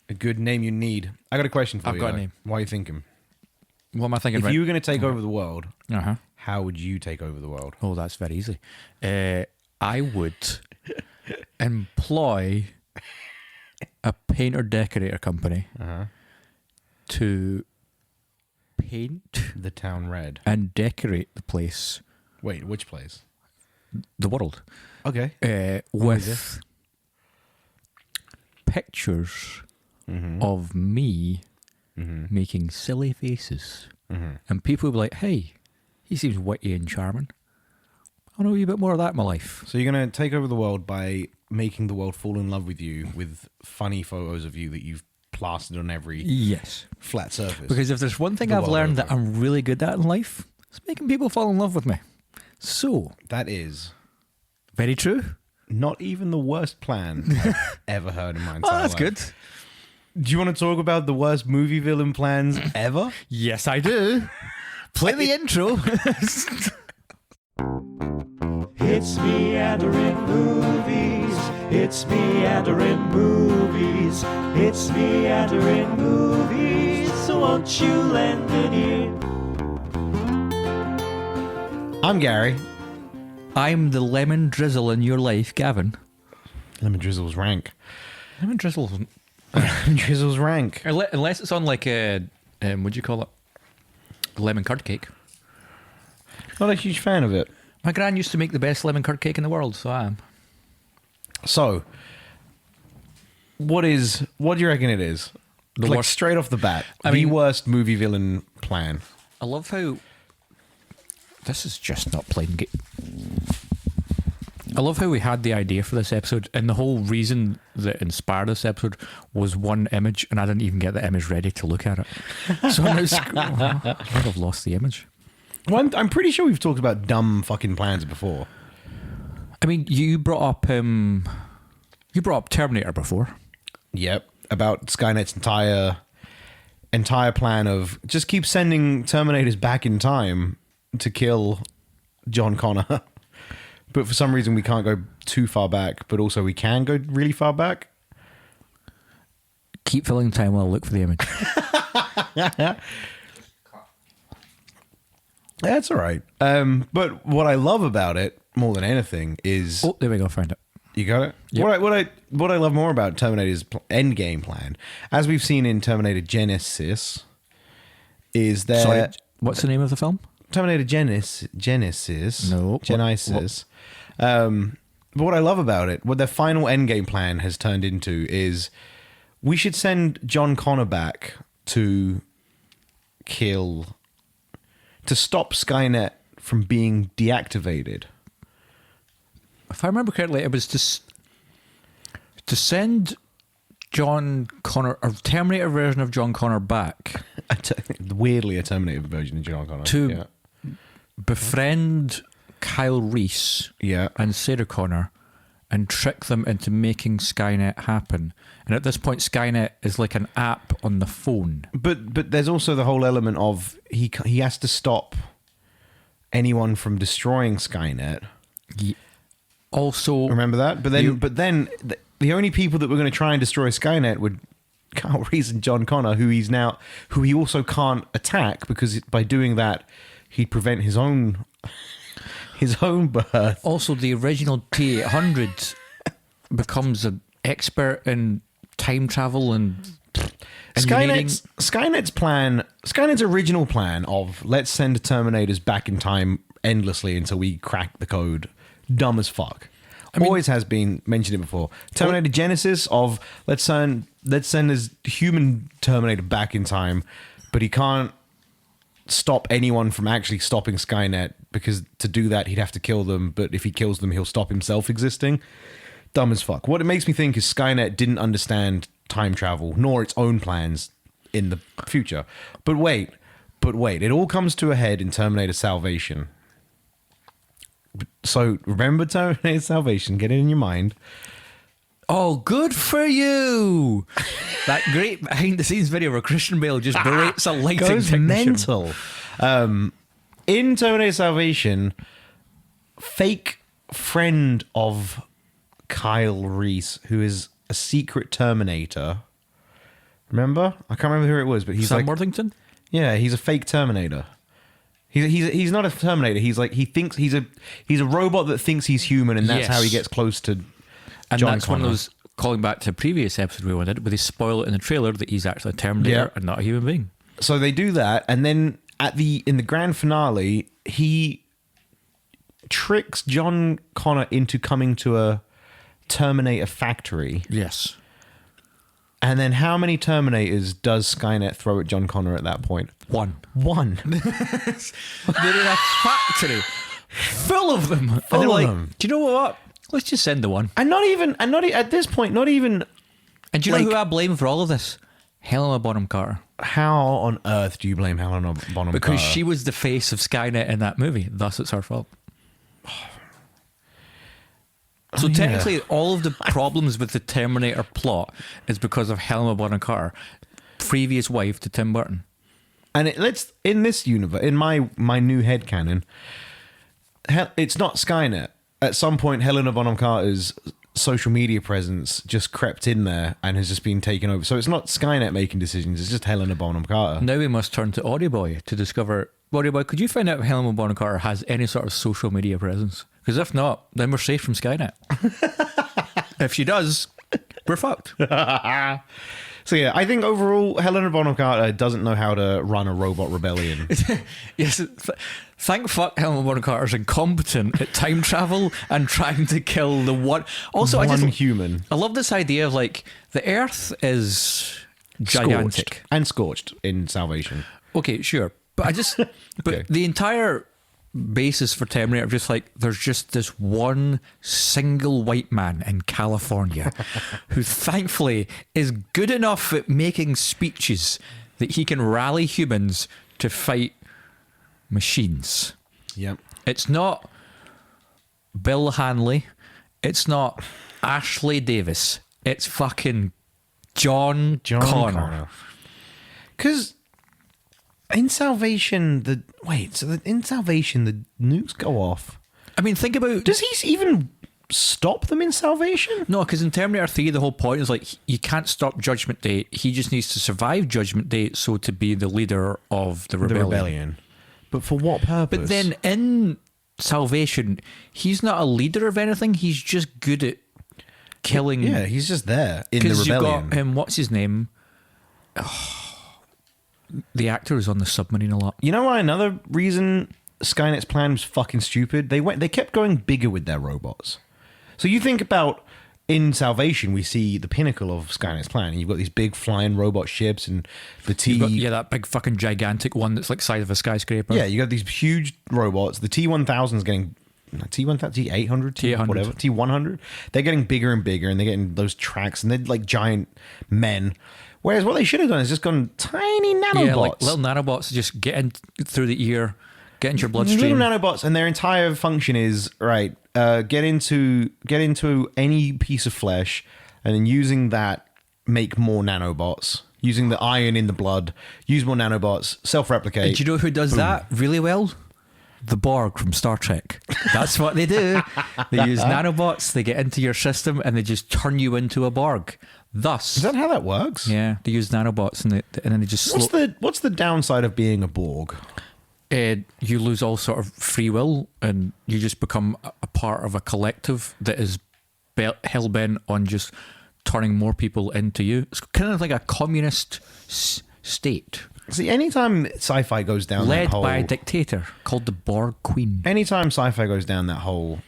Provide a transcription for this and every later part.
A good name you need. I got a question for you. I've got a name. Why are you thinking? What am I thinking? If you were going to take over the world, Uh-huh. how would you take over the world? Oh, that's very easy. I would employ a painter-decorator company to paint The town red. and decorate the place, Wait, which place? the world, Okay. with pictures of me making silly faces. And people would be like, hey, he seems witty and charming. I know a wee bit more of that in my life. So you're going to take over the world by making the world fall in love with you with funny photos of you that you've plastered on every Yes. flat surface. Because if there's one thing The I've world learned over. that I'm really good at in life, it's making people fall in love with me. So, That is very true. not even the worst plan I've ever heard in my entire Oh, that's life. good. Do you want to talk about the worst movie villain plans ever? Yes, I do. Play the intro. It's meandering movies. It's meandering movies. It's meandering movies. So won't you lend an ear? I'm Gary. I'm the lemon drizzle in your life, Gavin. Lemon Drizzle's rank. Lemon drizzle, Lemon Drizzle's rank. unless it's on like a, what do you call it? Lemon curd cake. Not a huge fan of it. My gran used to make the best lemon curd cake in the world, so I am. So, what do you reckon it is? The Like worst- straight off the bat, I the mean- worst movie villain plan. I love how this is just not playing game. I love how we had the idea for this episode, and the whole reason that inspired this episode was one image, and I didn't even get the image ready to look at it. So now I think I've lost the image. Well, I'm pretty sure we've talked about dumb fucking plans before. I mean, you brought up Terminator before. Yep, about Skynet's entire plan of just keep sending Terminators back in time to kill John Connor. But for some reason we can't go too far back, but also we can go really far back. Keep filling time while I look for the image. That's all right. But what I love about it more than anything is Oh, there we go. Found it. you got it. Yep. What I love more about Terminator's end game plan, as we've seen in Terminator Genesis, is that Sorry, what's the name of the film? Terminator Genesis. No. Genesis. But what I love about it, what their final endgame plan has turned into is we should send John Connor back to stop Skynet from being deactivated. If I remember correctly, it was to send John Connor, a Terminator version of John Connor back Weirdly, a Terminator version of John Connor. to befriend Kyle Reese Yeah. and Sarah Connor and trick them into making Skynet happen. And at this point, Skynet is like an app on the phone. But there's also the whole element of he has to stop anyone from destroying Skynet. Also, Remember that? But then the only people that were going to try and destroy Skynet would Kyle Reese and John Connor, who he also can't attack because by doing that he'd prevent his own birth. also the original T-800 becomes an expert in time travel and engineering. Skynet's original plan of let's send Terminators back in time endlessly until we crack the code, dumb as fuck. Always has been, mentioned it before. Terminator Genesis of let's send this human Terminator back in time, but he can't stop anyone from actually stopping Skynet because to do that he'd have to kill them, but if he kills them he'll stop himself existing. Dumb as fuck. What it makes me think is Skynet didn't understand time travel nor its own plans in the future. But wait, it all comes to a head in Terminator Salvation. So remember Terminator Salvation, get it in your mind. Oh, good for you! That great behind-the-scenes video where Christian Bale just berates a lighting Goes technician. mental. In Terminator Salvation, fake friend of Kyle Reese, who is a secret Terminator, Remember? I can't remember who it was, but he's Sam like, Worthington? yeah, he's a fake Terminator. He's not a Terminator. He's like, he thinks he's a robot that thinks he's human, and that's Yes. how he gets close to And John that's Connor. one of those, calling back to a previous episode we wanted, where they spoil it in the trailer that he's actually a Terminator Yeah. and not a human being. So they do that, and then in the grand finale, he tricks John Connor into coming to a Terminator factory. Yes. And then how many Terminators does Skynet throw at John Connor at that point? One. One. They're in a factory full of them. And Full they're of like, them. do you know what? Let's just send the one. And at this point, not even. And do you know Like- who I blame for all of this? Helena Bonham Carter. How on earth do you blame Helena Bonham Because Carter? she was the face of Skynet in that movie. Thus, it's her fault. So yeah. technically, all of the problems with the Terminator plot is because of Helena Bonham Carter, previous wife to Tim Burton. And let's in this universe, in my new headcanon, it's not Skynet. At some point, Helena Bonham Carter's social media presence just crept in there and has just been taken over. So it's not Skynet making decisions, it's just Helena Bonham Carter. Now we must turn to Audio Boy to discover. Audio Boy, could you find out if Helena Bonham Carter has any sort of social media presence? Because if not, then we're safe from Skynet. If she does, we're fucked. So yeah, I think overall, Helena Bonham Carter doesn't know how to run a robot rebellion. Yes, thank fuck Helena Bonham Carter's incompetent at time travel and trying to kill the one. Also, One I just human. I love this idea of like the Earth is gigantic. Scorched. And scorched in Salvation. Okay, sure, but I just Okay. but the entire basis for Terminator, just like there's just this one single white man in California who thankfully is good enough at making speeches that he can rally humans to fight machines. Yep. It's not Bill Hanley, it's not Ashley Davis, it's fucking John Connor. Because in Salvation, the nukes go off. I mean, think about... Does he even stop them in Salvation? No, because in Terminator 3, the whole point is like, you can't stop Judgment Day. He just needs to survive Judgment Day so to be the leader of the rebellion. But for what purpose? But then in Salvation, he's not a leader of anything. He's just good at killing... yeah, he's just there in the Because you've rebellion. got him, what's his name? The actor who's on the submarine a lot. You know why another reason Skynet's plan was fucking stupid? They kept going bigger with their robots. So you think about in Salvation, we see the pinnacle of Skynet's plan. You've got these big flying robot ships and the T. Yeah, that big fucking gigantic one that's like size of a skyscraper. Yeah, you got these huge robots. The T-1000 is getting T-1000, T-800, T-800. whatever, T-100. They're getting bigger and bigger, and they're getting those tracks, and they're like giant men. Whereas what they should have done is just gone tiny nanobots. Yeah, like little nanobots just get in through the ear, get into your bloodstream. Little nanobots, and their entire function is right. Get into any piece of flesh, and then using that, make more nanobots. Using the iron in the blood, use more nanobots, self-replicate. Do you know who does that really well? The Borg from Star Trek. That's what they do. They use nanobots, they get into your system, and they just turn you into a Borg. Thus, Is that how that works? yeah, they use nanobots, and then they just What's the downside of being a Borg? you lose all sort of free will, and you just become a part of a collective that is hell bent on just turning more people into you. It's kind of like a communist state See, anytime sci-fi goes down that led whole, by a dictator called the Borg Queen. anytime sci-fi goes down that whole,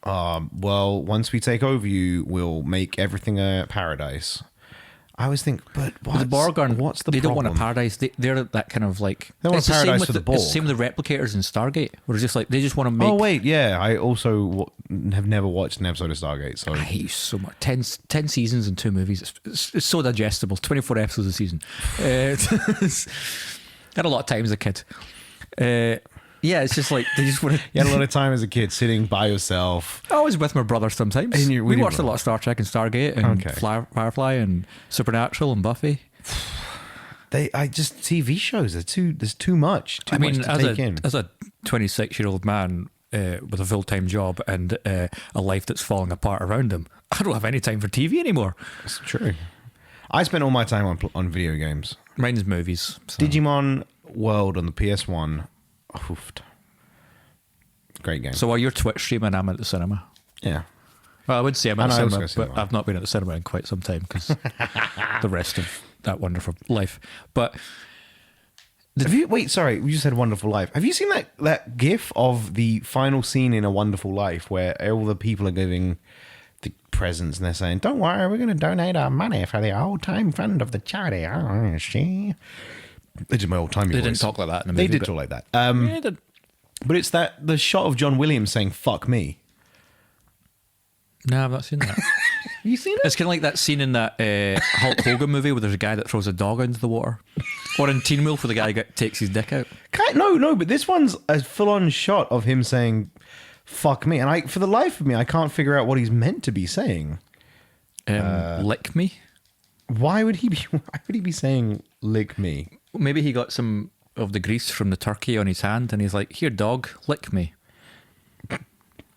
well, once we take over you, we'll make everything a paradise. I always think, but The Borg aren't. what's the they problem? don't want a paradise. They're that kind of like. They want it's a the same paradise with for the Borg. It's the same with the replicators in Stargate, where it's just like they just want to make. Oh wait, yeah. I also have never watched an episode of Stargate, so I hate you so much. 10 seasons and 2 movies. It's so digestible. 24 episodes a season. Had a lot of time as a kid. Yeah, it's just like they just want to. you had a lot of time as a kid sitting by yourself. I was with my brother sometimes. And We watched a lot of Star Trek and Stargate and Okay. Firefly and Supernatural and Buffy. TV shows. There's too much. Too much to take in. as a 26-year-old man with a full-time job and a life that's falling apart around him, I don't have any time for TV anymore. It's true. I spent all my time on video games. Mine's movies. So. Digimon World on the PS1. Oofed. Great game. So while you're Twitch streaming, I'm at the cinema. Yeah. Well, I would say I'm at the cinema, but cinema. I've not been at the cinema in quite some time because the rest of that wonderful life. But wait, sorry, you just said Wonderful Life. Have you seen that GIF of the final scene in A Wonderful Life where all the people are giving the presents and they're saying, "Don't worry, we're going to donate our money for the old-time fund of the charity." Oh, see, they did my old-timey voice. They didn't talk like that in the movie. They did talk like that. Yeah, they did. But it's the shot of John Williams saying "fuck me." No, I've not seen that. Have you seen it? It's kind of like that scene in that Hulk Hogan movie where there's a guy that throws a dog into the water. Or in Teen Wolf where the guy takes his dick out. No, but this one's a full-on shot of him saying "fuck me," and for the life of me, I can't figure out what he's meant to be saying. Lick me? Why would he be saying "lick me"? Maybe he got some of the grease from the turkey on his hand and he's like, "Here, dog, lick me."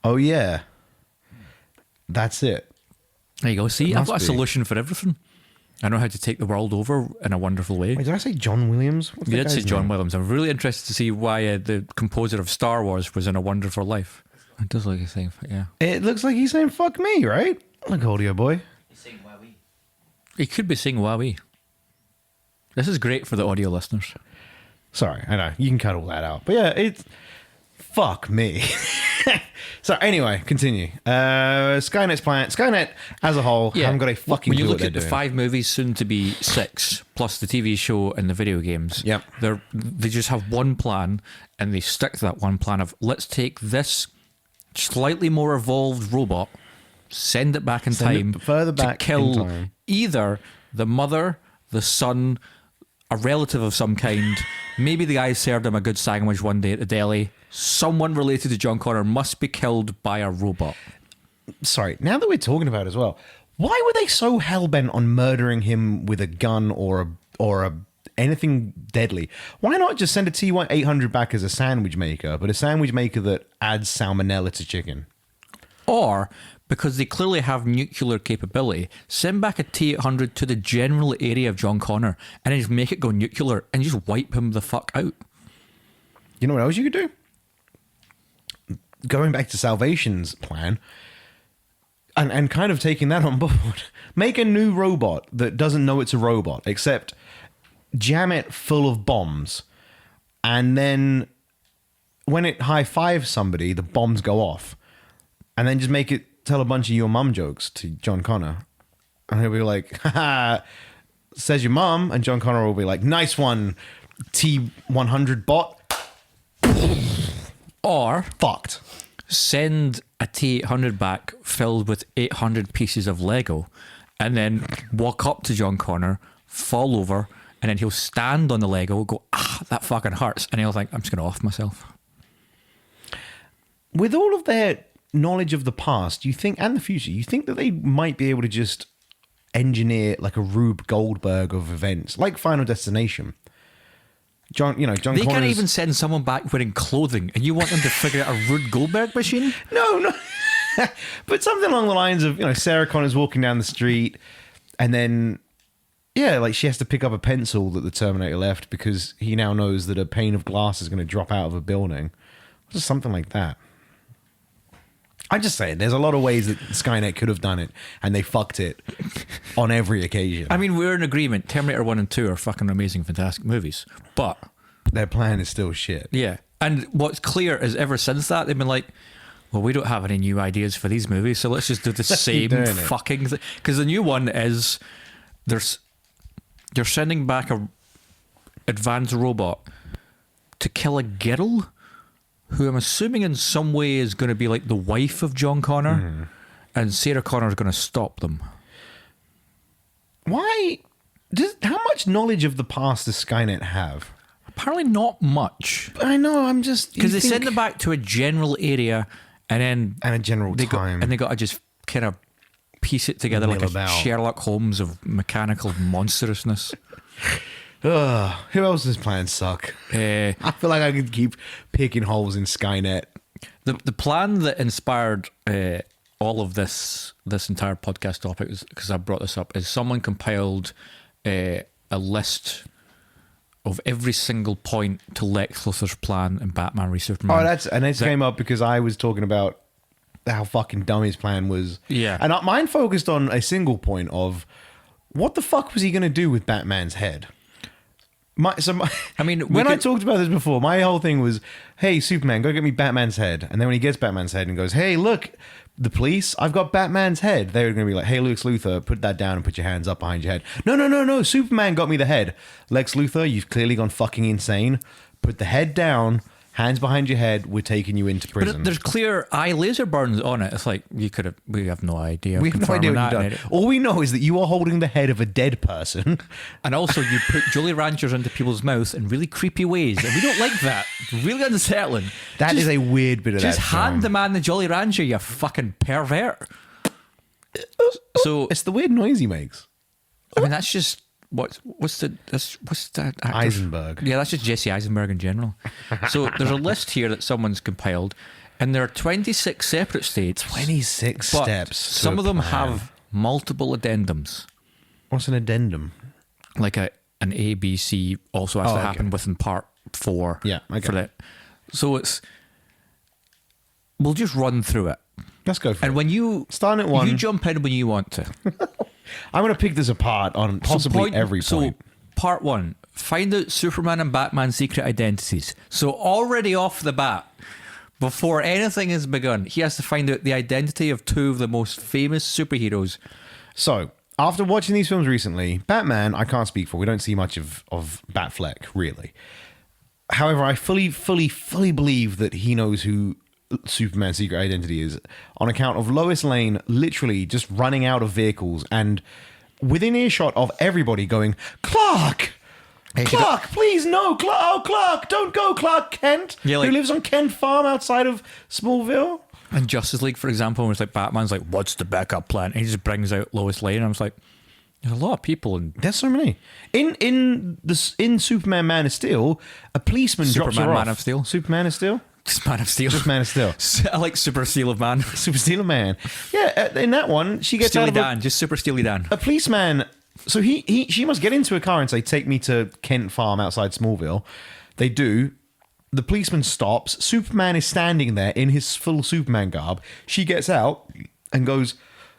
Oh yeah, that's it. There you go. See, I've got a be. solution for everything. I know how to take the world over in a wonderful way. Wait, did I say John Williams? What's You that did say guy's John name? Williams. I'm really interested to see why the composer of Star Wars was in A Wonderful Life. It does look like he's saying, yeah. It looks like he's saying "fuck me," right? Look, audio boy. He's saying Wowee. He could be saying Wowee. This is great for the audio listeners. Sorry, I know you can cut all that out, but yeah, it's fuck me. So anyway, continue. Skynet's plan. Skynet as a whole haven't got a fucking When you clue look what at the they're doing. 5 movies, soon to be 6, plus the TV show and the video games, Yep. they just have one plan, and they stick to that one plan of, let's take this slightly more evolved robot, send it back in Send it time further back to kill in time. either the mother, the son, a relative of some kind. Maybe the guy served him a good sandwich one day at the deli. Someone related to John Connor must be killed by a robot. Sorry, now that we're talking about it as well, why were they so hell-bent on murdering him with a gun or a anything deadly? Why not just send a T-800 back as a sandwich maker, but a sandwich maker that adds salmonella to chicken? Or, because they clearly have nuclear capability, send back a T-800 to the general area of John Connor and then just make it go nuclear and just wipe him the fuck out. You know what else you could do? Going back to Salvation's plan and kind of taking that on board, make a new robot that doesn't know it's a robot, except jam it full of bombs, and then when it high-fives somebody, the bombs go off, and then just make it tell a bunch of your mum jokes to John Connor, and he'll be like, haha, says your mum, and John Connor will be like, nice one, T-100 bot. Or Fucked. send a T-800 back filled with 800 pieces of Lego and then walk up to John Connor, fall over, and then he'll stand on the Lego, go, that fucking hurts, and he'll think, I'm just going to off myself. With all of their knowledge of the past, you think, and the future, you think that they might be able to just engineer like a Rube Goldberg of events, like Final Destination. John They Connor's... can't even send someone back wearing clothing, and you want them to figure out a Rube Goldberg machine? No. But something along the lines of, Sarah Connor's walking down the street, and then, like she has to pick up a pencil that the Terminator left because he now knows that a pane of glass is going to drop out of a building. Just something like that. I'm just saying, there's a lot of ways that Skynet could have done it, and they fucked it on every occasion. I mean, we're in agreement. Terminator 1 and 2 are fucking amazing, fantastic movies. But, their plan is still shit. yeah. And what's clear is ever since that, they've been like, well, we don't have any new ideas for these movies, so let's just do the same doing it. fucking thing. Because the new one is, you're sending back a advanced robot to kill a girl who I'm assuming in some way is going to be like the wife of John Connor, and Sarah Connor is going to stop them. Why? How much knowledge of the past does Skynet have? Apparently not much. I know, I'm just... Because they send them back to a general area and then... And a general time. And they got to just kind of piece it together like Mill about. a Sherlock Holmes of mechanical monstrousness. Ugh, who else's plans suck? I feel like I could keep picking holes in Skynet. The plan that inspired all of this entire podcast topic, because I brought this up, is someone compiled a list of every single point to Lex Luthor's plan in Batman v Superman. It came up because I was talking about how fucking dumb his plan was. Yeah. And mine focused on a single point of what the fuck was he going to do with Batman's head? When I talked about this before, my whole thing was, hey, Superman, go get me Batman's head. And then when he gets Batman's head and goes, hey, look, the police, I've got Batman's head. They were going to be like, hey, Lex Luthor, put that down and put your hands up behind your head. No, Superman got me the head. Lex Luthor, you've clearly gone fucking insane. Put the head down, hands behind your head, we're taking you into prison. But there's clear eye laser burns on it. It's like, we have no idea. We have no idea what you've done. All we know is that you are holding the head of a dead person. And also you put Jolly Ranchers into people's mouths in really creepy ways. And we don't like that. Really unsettling. That is a weird bit of that Just hand film. the man the Jolly Rancher, you fucking pervert. So it's the weird noise he makes. I mean, that's just... What's that actor? Eisenberg. Yeah, that's just Jesse Eisenberg in general. So there's a list here that someone's compiled, and there are 26 separate states. 26 but steps. Some of them have multiple addendums. What's an addendum? Like an A, B, C also has to happen within part 4. Yeah, okay. For that. So we'll just run through it. Let's go for it. And when you start at 1, you jump in when you want to. I'm going to pick this apart on possibly every point. So, part 1, find out Superman and Batman's secret identities. So, already off the bat, before anything has begun, he has to find out the identity of 2 of the most famous superheroes. So, after watching these films recently, Batman, I can't speak for. We don't see much of Batfleck, really. However, I fully believe that he knows who Superman's secret identity is on account of Lois Lane literally just running out of vehicles and within earshot of everybody going, Clark, please no, Clark, don't go, Clark Kent, who lives on Kent Farm outside of Smallville. And Justice League, for example, was like Batman's like, what's the backup plan? And he just brings out Lois Lane. And I was like, there's a lot of people. And there's so many. In Superman Man of Steel, a policeman drops her off. Man of Steel. Superman of Steel? Just Man of Steel. Just Man of Steel. I like Super Steel of Man. Super Steel of Man. Yeah, in that one, she gets Steely out of Dan, just Super Steely Dan. A policeman. So she must get into a car and say, take me to Kent Farm outside Smallville. They do. The policeman stops. Superman is standing there in his full Superman garb. She gets out and goes,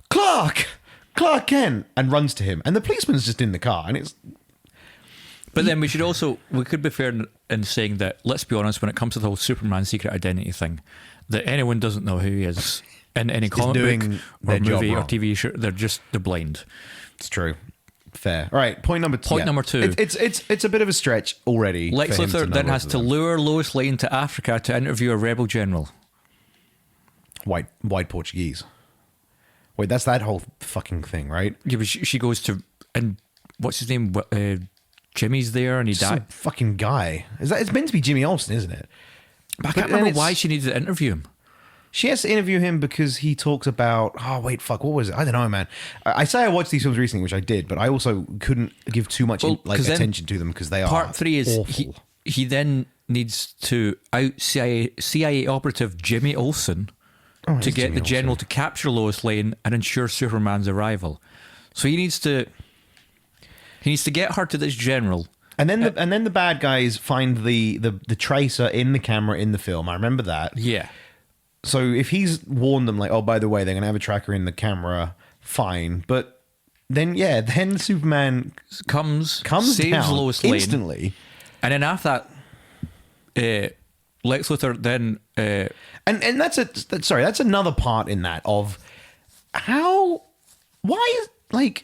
Clark Kent, and runs to him. And the policeman's just in the car. And it's... But then we could be fair in saying that, let's be honest, when it comes to the whole Superman secret identity thing, that anyone doesn't know who he is in any comic book or movie or TV show. They're blind. It's true. Fair. All right, point number 2. Point number 2. It's a bit of a stretch already. Lex Luthor then has to lure Lois Lane to Africa to interview a rebel general. White Portuguese. Wait, that's that whole fucking thing, right? Yeah, but she goes to, and what's his name? Jimmy's there, and he died. Fucking guy. It's meant to be Jimmy Olsen, isn't it? But I can't remember why she needed to interview him. She has to interview him because he talks about... Oh, wait, fuck, what was it? I don't know, man. I say I watched these films recently, which I did, but I also couldn't give too much attention to them because they are Part 3 is awful. He then needs to out CIA operative Jimmy Olsen to get the general to capture Lois Lane and ensure Superman's arrival. So he needs to get her to this general. And then the bad guys find the tracer in the camera in the film. I remember that. Yeah. So if he's warned them, like, oh, by the way, they're going to have a tracker in the camera, fine. But then Superman comes saves down Lois Lane instantly. And then after that, Lex Luthor then... And that's another part in that of why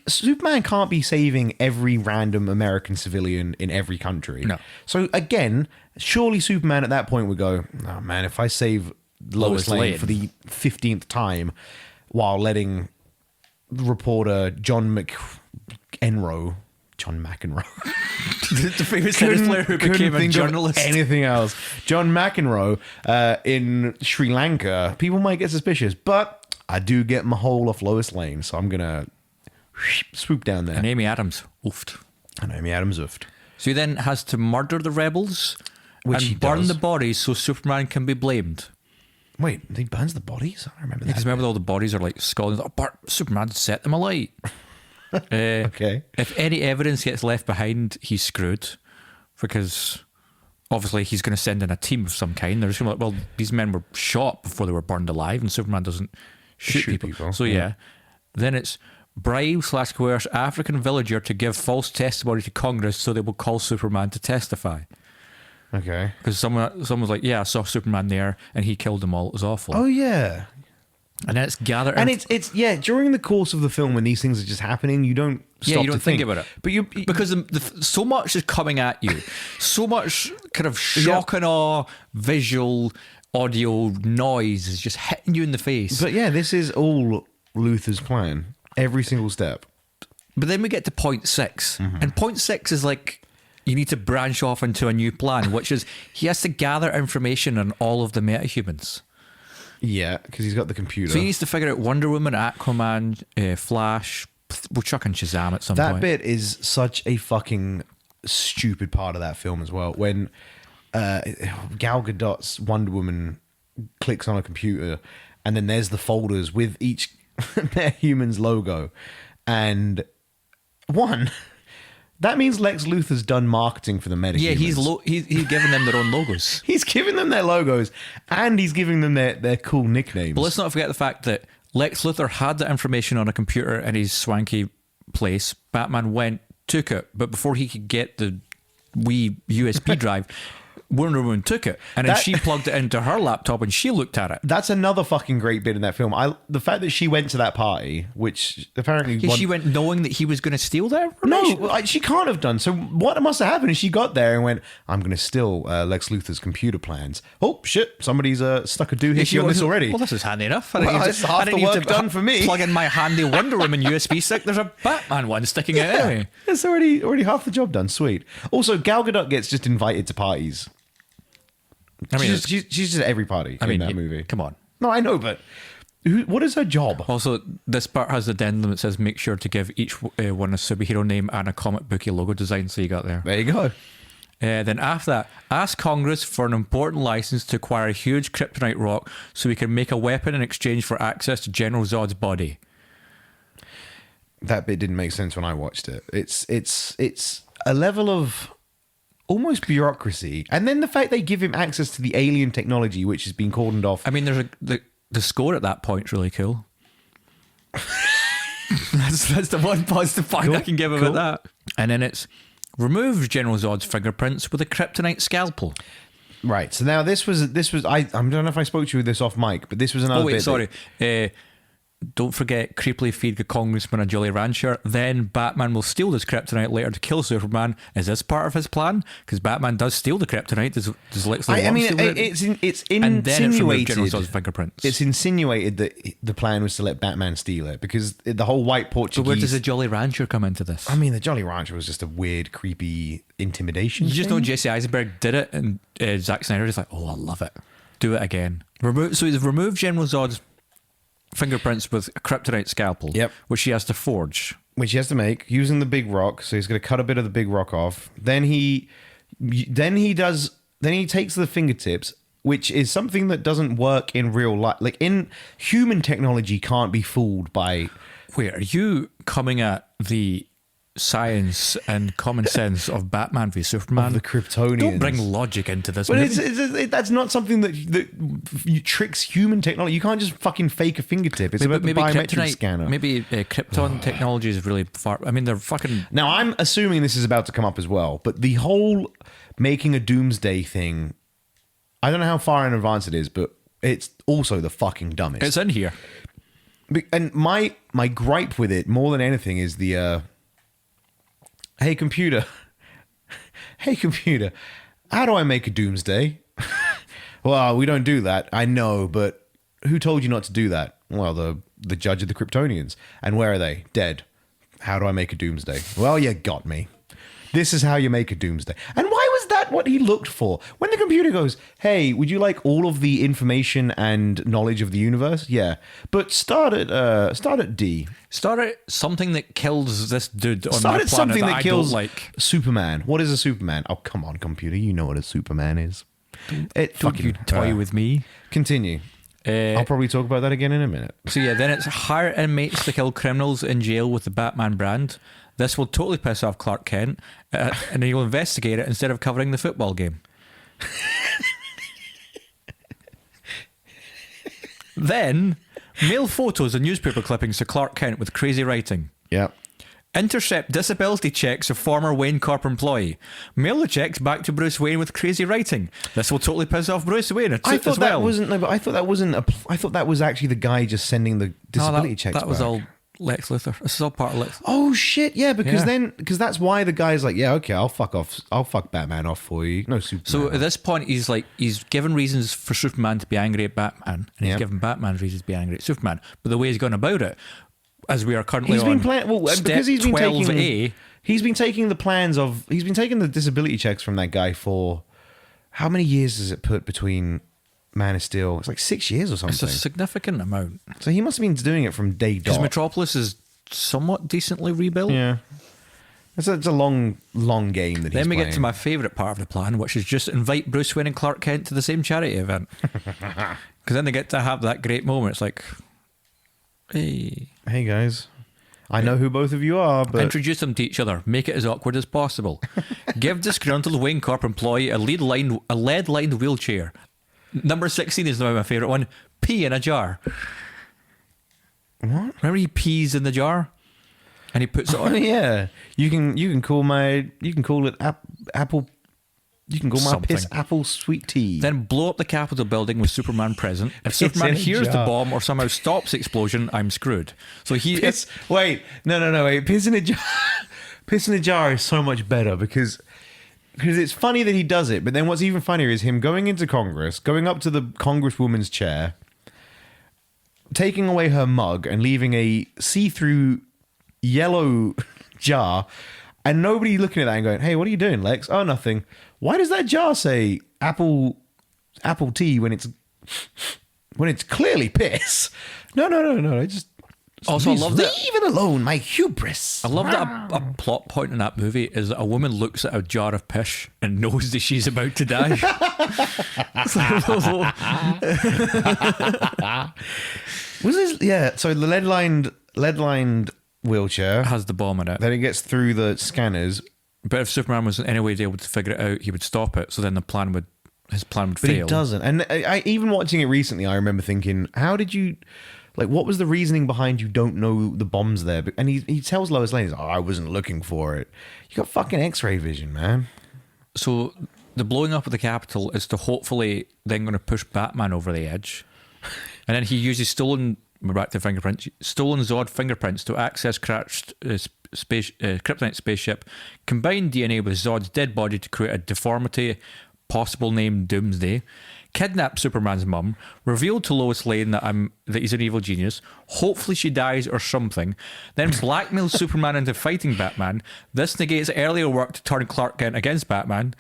Superman can't be saving every random American civilian in every country. No. So again, surely Superman at that point would go, oh man, if I save Lois Lane for the 15th time while letting reporter John McEnroe, the famous tennis player who became a journalist. Anything else? John McEnroe in Sri Lanka. People might get suspicious, but I do get my hole off Lois Lane, so I'm gonna swoop down there. And Amy Adams, oofed. So he then has to murder the rebels and burn the bodies so Superman can be blamed. Wait, he burns the bodies? I remember that. Because remember all the bodies are like scalded. Oh, Superman set them alight. Okay. If any evidence gets left behind, he's screwed. Because obviously he's going to send in a team of some kind. They're just going to be like, well, these men were shot before they were burned alive, and Superman doesn't shoot people. So yeah. Then it's bribe/coerce African villager to give false testimony to Congress so they will call Superman to testify. Okay. Because someone's like, yeah, I saw Superman there and he killed them all. It was awful. Oh, yeah. And then it's gather. And it's during the course of the film when these things are just happening, you don't stop you don't to think about it. But because so much is coming at you. So much kind of shock and awe, visual, audio noise is just hitting you in the face. But yeah, this is all Luthor's plan. Every single step. But then we get to point 6. And point 6 is like, you need to branch off into a new plan, which is he has to gather information on all of the metahumans. Yeah, because he's got the computer. So he needs to figure out Wonder Woman, Aquaman, Flash. We'll chuck in Shazam at some point. That bit is such a fucking stupid part of that film as well. When Gal Gadot's Wonder Woman clicks on a computer, and then there's the folders with each metahuman's logo. And that means Lex Luthor's done marketing for the metahumans. Yeah, he's giving them their own logos. He's giving them their logos, and he's giving them their cool nicknames. But let's not forget the fact that Lex Luthor had that information on a computer in his swanky place. Batman went, took it, but before he could get the wee USB drive, Wonder Woman took it, and then she plugged it into her laptop and she looked at it. That's another fucking great bit in that film. The fact that she went to that party, which apparently she went knowing that he was going to steal that information. No, she can't have done. So what must have happened is she got there and went, "I'm going to steal Lex Luthor's computer plans." Oh shit! Somebody's stuck a doohickey on this already. Well, this is handy enough. It's half the work done for me. Plug in my handy Wonder Woman USB stick. There's a Batman one sticking out anyway. It's already half the job done. Sweet. Also, Gal Gadot gets just invited to parties. I mean, she's just at every party in that movie. Come on. No, I know, but what is her job? Also, this part has the addendum that says make sure to give each one a superhero name and a comic booky logo design. So you got there. There you go. Then after that, ask Congress for an important license to acquire a huge kryptonite rock so we can make a weapon in exchange for access to General Zod's body. That bit didn't make sense when I watched it. It's a level of almost bureaucracy, and then the fact they give him access to the alien technology, which has been cordoned off. I mean, there's the score at that point is really cool. that's the one positive point I can give about that. And then it's remove General Zod's fingerprints with a kryptonite scalpel. Right. So now this was I don't know if I spoke to you this off mic, but this was another. Oh wait, bit sorry. Don't forget, creepily feed the congressman a Jolly Rancher. Then Batman will steal this kryptonite later to kill Superman. Is this part of his plan? Because Batman does steal the kryptonite. Does Lex Luthor steal it? It's and then it's removed insinuated. General Zod's fingerprints. It's insinuated that the plan was to let Batman steal it because the whole white Portuguese. But where does the Jolly Rancher come into this? I mean, the Jolly Rancher was just a weird, creepy intimidation. You just know Jesse Eisenberg did it, and Zack Snyder is like, oh, I love it. Do it again. So he's removed General Zod's fingerprints with a kryptonite scalpel, which he has to forge, which he has to make using the big rock. So he's going to cut a bit of the big rock off. Then he takes the fingertips, which is something that doesn't work in real life. Like in human technology, can't be fooled by. Wait, are you coming at the science and common sense of Batman v Superman? Of the Kryptonians. Don't bring logic into this. But that's not something that tricks human technology. You can't just fucking fake a fingertip. It's about the biometric scanner. Maybe Krypton technology is really far. I mean, they're fucking. Now, I'm assuming this is about to come up as well, but the whole making a doomsday thing, I don't know how far in advance it is, but it's also the fucking dumbest. It's in here. And my gripe with it, more than anything, is the... Hey computer, how do I make a doomsday? Well, we don't do that. I know, but who told you not to do that? Well, the judge of the Kryptonians. And where are they? Dead. How do I make a doomsday? Well, you got me. This is how you make a doomsday. And why was that what he looked for? When the computer goes, hey, would you like all of the information and knowledge of the universe? Yeah. But start at D. Start at something that kills this dude on my planet something that kills like Superman. What is a Superman? Oh, come on, computer. You know what a Superman is. Don't you toy with me. Continue. I'll probably talk about that again in a minute. So yeah, then it's hire inmates to kill criminals in jail with the Batman brand. This will totally piss off Clark Kent, and he'll investigate it instead of covering the football game. Then, mail photos and newspaper clippings to Clark Kent with crazy writing. Yeah. Intercept disability checks of former Wayne Corp employee. Mail the checks back to Bruce Wayne with crazy writing. This will totally piss off Bruce Wayne. I thought that wasn't. No, but I thought that wasn't. I thought that was actually the guy just sending the disability checks. That was back. all Lex Luthor. This is all part of Lex. Oh shit! Yeah, because that's why the guy's like, yeah, okay, I'll fuck off. I'll fuck Batman off for you. No, Superman. So at this point, he's given reasons for Superman to be angry at Batman, and he's given Batman reasons to be angry at Superman. But the way he's gone about it, as we are currently he's been playing because he's been 12A, taking. He's been taking the disability checks from that guy for how many years does it put between Man of Steel? It's like 6 years or something. It's a significant amount. So he must have been doing it from day dot. Because Metropolis is somewhat decently rebuilt. Yeah. It's a long game that he's Then we playing. get to my favourite part of the plan, which is just invite Bruce Wayne and Clark Kent to the same charity event. Because then they get to have that great moment. It's like, hey guys, I know who both of you are, but introduce them to each other. Make it as awkward as possible. Give disgruntled Wayne Corp employee a lead-lined wheelchair. Number 16 is my favourite one. Pee in a jar. What? Remember he pees in the jar? And he puts it on. Yeah. You can call it apple. You can call my Something. piss apple sweet tea. Then blow up the Capitol building with Superman present. If Superman in a hears the jar. bomb or somehow stops the explosion, I'm screwed. So he Wait, no, wait. Piss in a jar. Piss in a jar is so much better because it's funny that he does it, but then what's even funnier is him going into Congress, going up to the Congresswoman's chair, taking away her mug and leaving a see-through yellow jar, and nobody looking at that and going, "Hey, what are you doing, Lex?" "Oh, nothing." Why does that jar say apple tea when it's clearly piss? No. Just Also, I love that. Leave it alone, my hubris. I love that a plot point in that movie is that a woman looks at a jar of piss and knows that she's about to die. Was this? Yeah. So the lead-lined wheelchair Has the bomb in it. Then it gets through the scanners, But if Superman was in any way able to figure it out, he would stop it. So then his plan would but fail. he doesn't. And I even watching it recently, I remember thinking, how did you? Like, what was the reasoning behind you don't know the bomb's there? And he tells Lois Lane, "Oh, I wasn't looking for it." You got fucking X-ray vision, man. So the blowing up of the Capitol is to hopefully then going to push Batman over the edge. And then he uses stolen Zod fingerprints to access crashed kryptonite spaceship, combine DNA with Zod's dead body to create a deformity, possible name Doomsday, kidnap Superman's mum, reveal to Lois Lane that he's an evil genius, hopefully she dies or something, then blackmail Superman into fighting Batman. This negates earlier work to turn Clark Kent against Batman.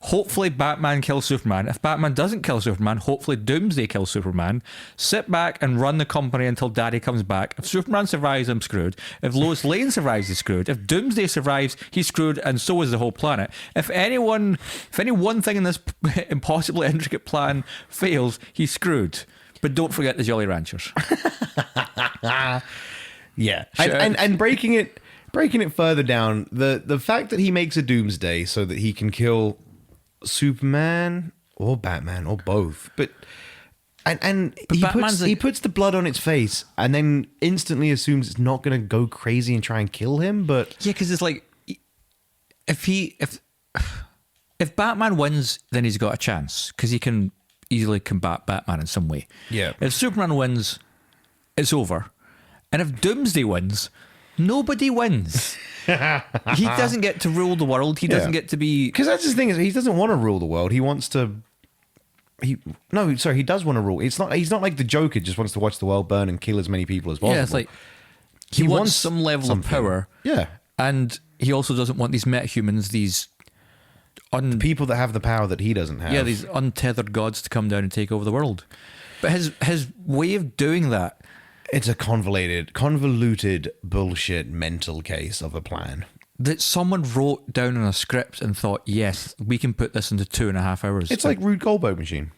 Hopefully Batman kills Superman. If Batman doesn't kill Superman, hopefully Doomsday kills Superman. Sit back and run the company until Daddy comes back. If Superman survives, I'm screwed. If Lois Lane survives, he's screwed. If Doomsday survives, he's screwed, and so is the whole planet. If any one thing in this impossibly intricate plan fails, he's screwed. But don't forget the Jolly Ranchers. Yeah, and breaking it further down, the fact that he makes a Doomsday so that he can kill Superman or Batman or both, but he puts the blood on its face and then instantly assumes it's not going to go crazy and try and kill him. But yeah, because it's like if Batman wins, then he's got a chance because he can easily combat Batman in some way. Yeah. If Superman wins, it's over, and if Doomsday wins, nobody wins. He doesn't get to rule the world. He doesn't get to be... Because that's his thing, is he doesn't want to rule the world. He wants to... he does want to rule. He's not like the Joker, just wants to watch the world burn and kill as many people as possible. Yeah, it's like... He wants some level of power. Yeah. And he also doesn't want these metahumans, these... people that have the power that he doesn't have. Yeah, these untethered gods to come down and take over the world. But his way of doing that... It's a convoluted bullshit mental case of a plan. That someone wrote down in a script and thought, yes, we can put this into 2.5 hours. It's like Rube Goldberg machine.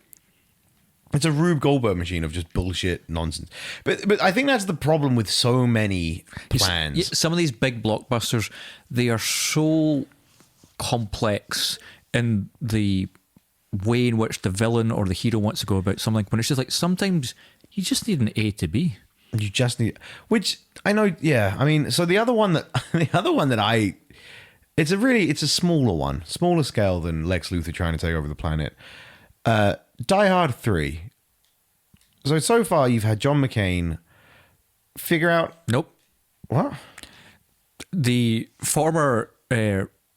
It's a Rube Goldberg machine of just bullshit nonsense. But I think that's the problem with so many plans. Some of these big blockbusters, they are so complex in the way in which the villain or the hero wants to go about something. When it's just like sometimes you just need an A to B. You just need, which I know. Yeah, I mean, so the other one that it's a smaller scale than Lex Luthor trying to take over the planet. Die Hard 3. So far you've had John McClane figure out... Nope. What? The former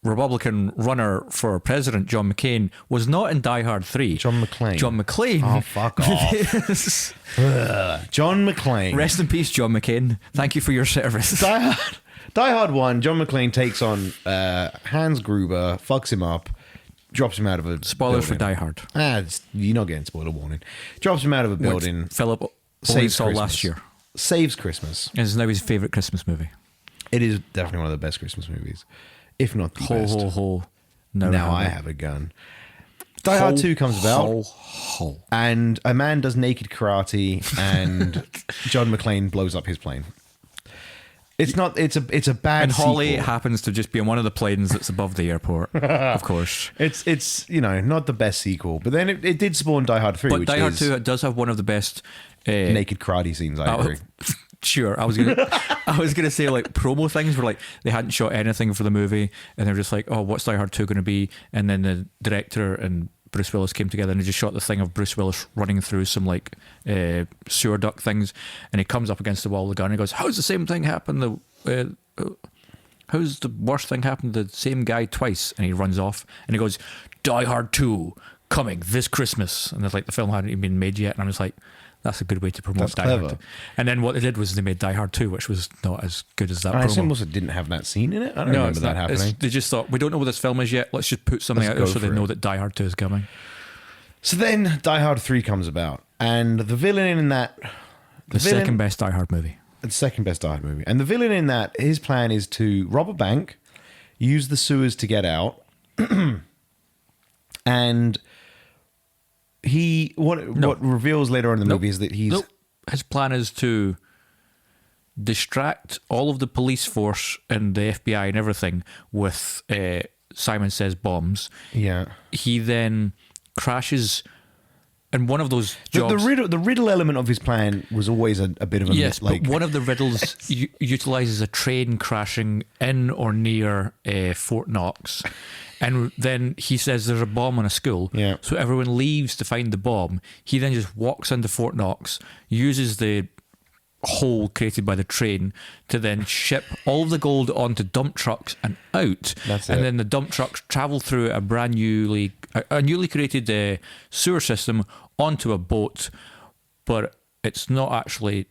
Republican runner for president, John McCain, was not in Die Hard 3. John McClane. John McClane. Oh, fuck off. John McClane. Rest in peace, John McCain. Thank you for your service. Die Hard 1, John McClane takes on Hans Gruber, fucks him up, drops him out of a Spoilers building. for Die Hard. You're not getting spoiler warning. Drops him out of a building. Which Philip Saves saw Christmas. last year. Saves Christmas. It's now his favourite Christmas movie. It is definitely one of the best Christmas movies, if not the Ho, best. ho, ho. Now I have a gun. Die Hard 2 comes about, Ho, ho. and a man does naked karate, and John McClane blows up his plane. It's a bad And Holly sequel. happens to just be on one of the planes that's above the airport, of course. It's not the best sequel, but then it did spawn Die Hard 3, But which Die Hard is 2 does have one of the best... naked karate scenes, I agree. Sure, I was gonna say like promo things where like they hadn't shot anything for the movie and they're just like, oh, what's Die Hard 2 going to be? And then the director and Bruce Willis came together and they just shot the thing of Bruce Willis running through some like sewer duct things, and he comes up against the wall with the gun and he goes, how's the same thing happen? How's the worst thing happened to the same guy twice? And he runs off and he goes, Die Hard 2 coming this Christmas, and it's like the film hadn't even been made yet, and I'm just like, that's a good way to promote That's Die clever. Hard 2. And then what they did was they made Die Hard 2, which was not as good as that I assume promo. also didn't have that scene in it. I don't remember it's that not. happening. They just thought, we don't know what this film is yet, let's just put something Let's out there go so they for know it. that Die Hard 2 is coming. So then Die Hard 3 comes about, and the villain in that... The second best Die Hard movie. The second best Die Hard movie. And the villain in that, his plan is to rob a bank, use the sewers to get out, and what reveals later on in the movie is that he's... Nope. His plan is to distract all of the police force and the FBI and everything with Simon Says bombs. Yeah. He then crashes in one of those The jobs. riddle element of his plan was always a bit of a... Yes, like, but one of the riddles utilizes a train crashing in or near Fort Knox. And then he says there's a bomb on a school. Yeah. So everyone leaves to find the bomb. He then just walks into Fort Knox, uses the hole created by the train to then ship all of the gold onto dump trucks and out. That's and it. then the dump trucks travel through a newly created sewer system onto a boat, but it's not actually...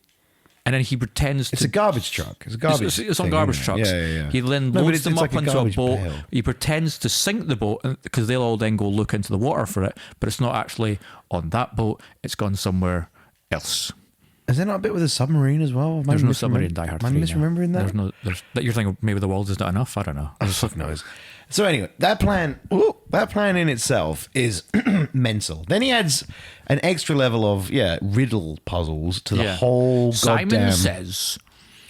And then he pretends it's to... a garbage truck. It's a garbage It's on thing, garbage isn't it? trucks. Yeah. He then No, but loads it's them like up a onto a garbage boat. pail. He pretends to sink the boat because they'll all then go look into the water for it, but it's not actually on that boat. It's gone somewhere else. Is there not a bit with a submarine as well? There's no submarine in Die Hard 3. Am I misremembering that? You're thinking maybe the world is not enough? I don't know. Fuck knows. So anyway, that plan in itself is mental. Then he adds an extra level of riddle puzzles to the whole Simon goddamn... Says...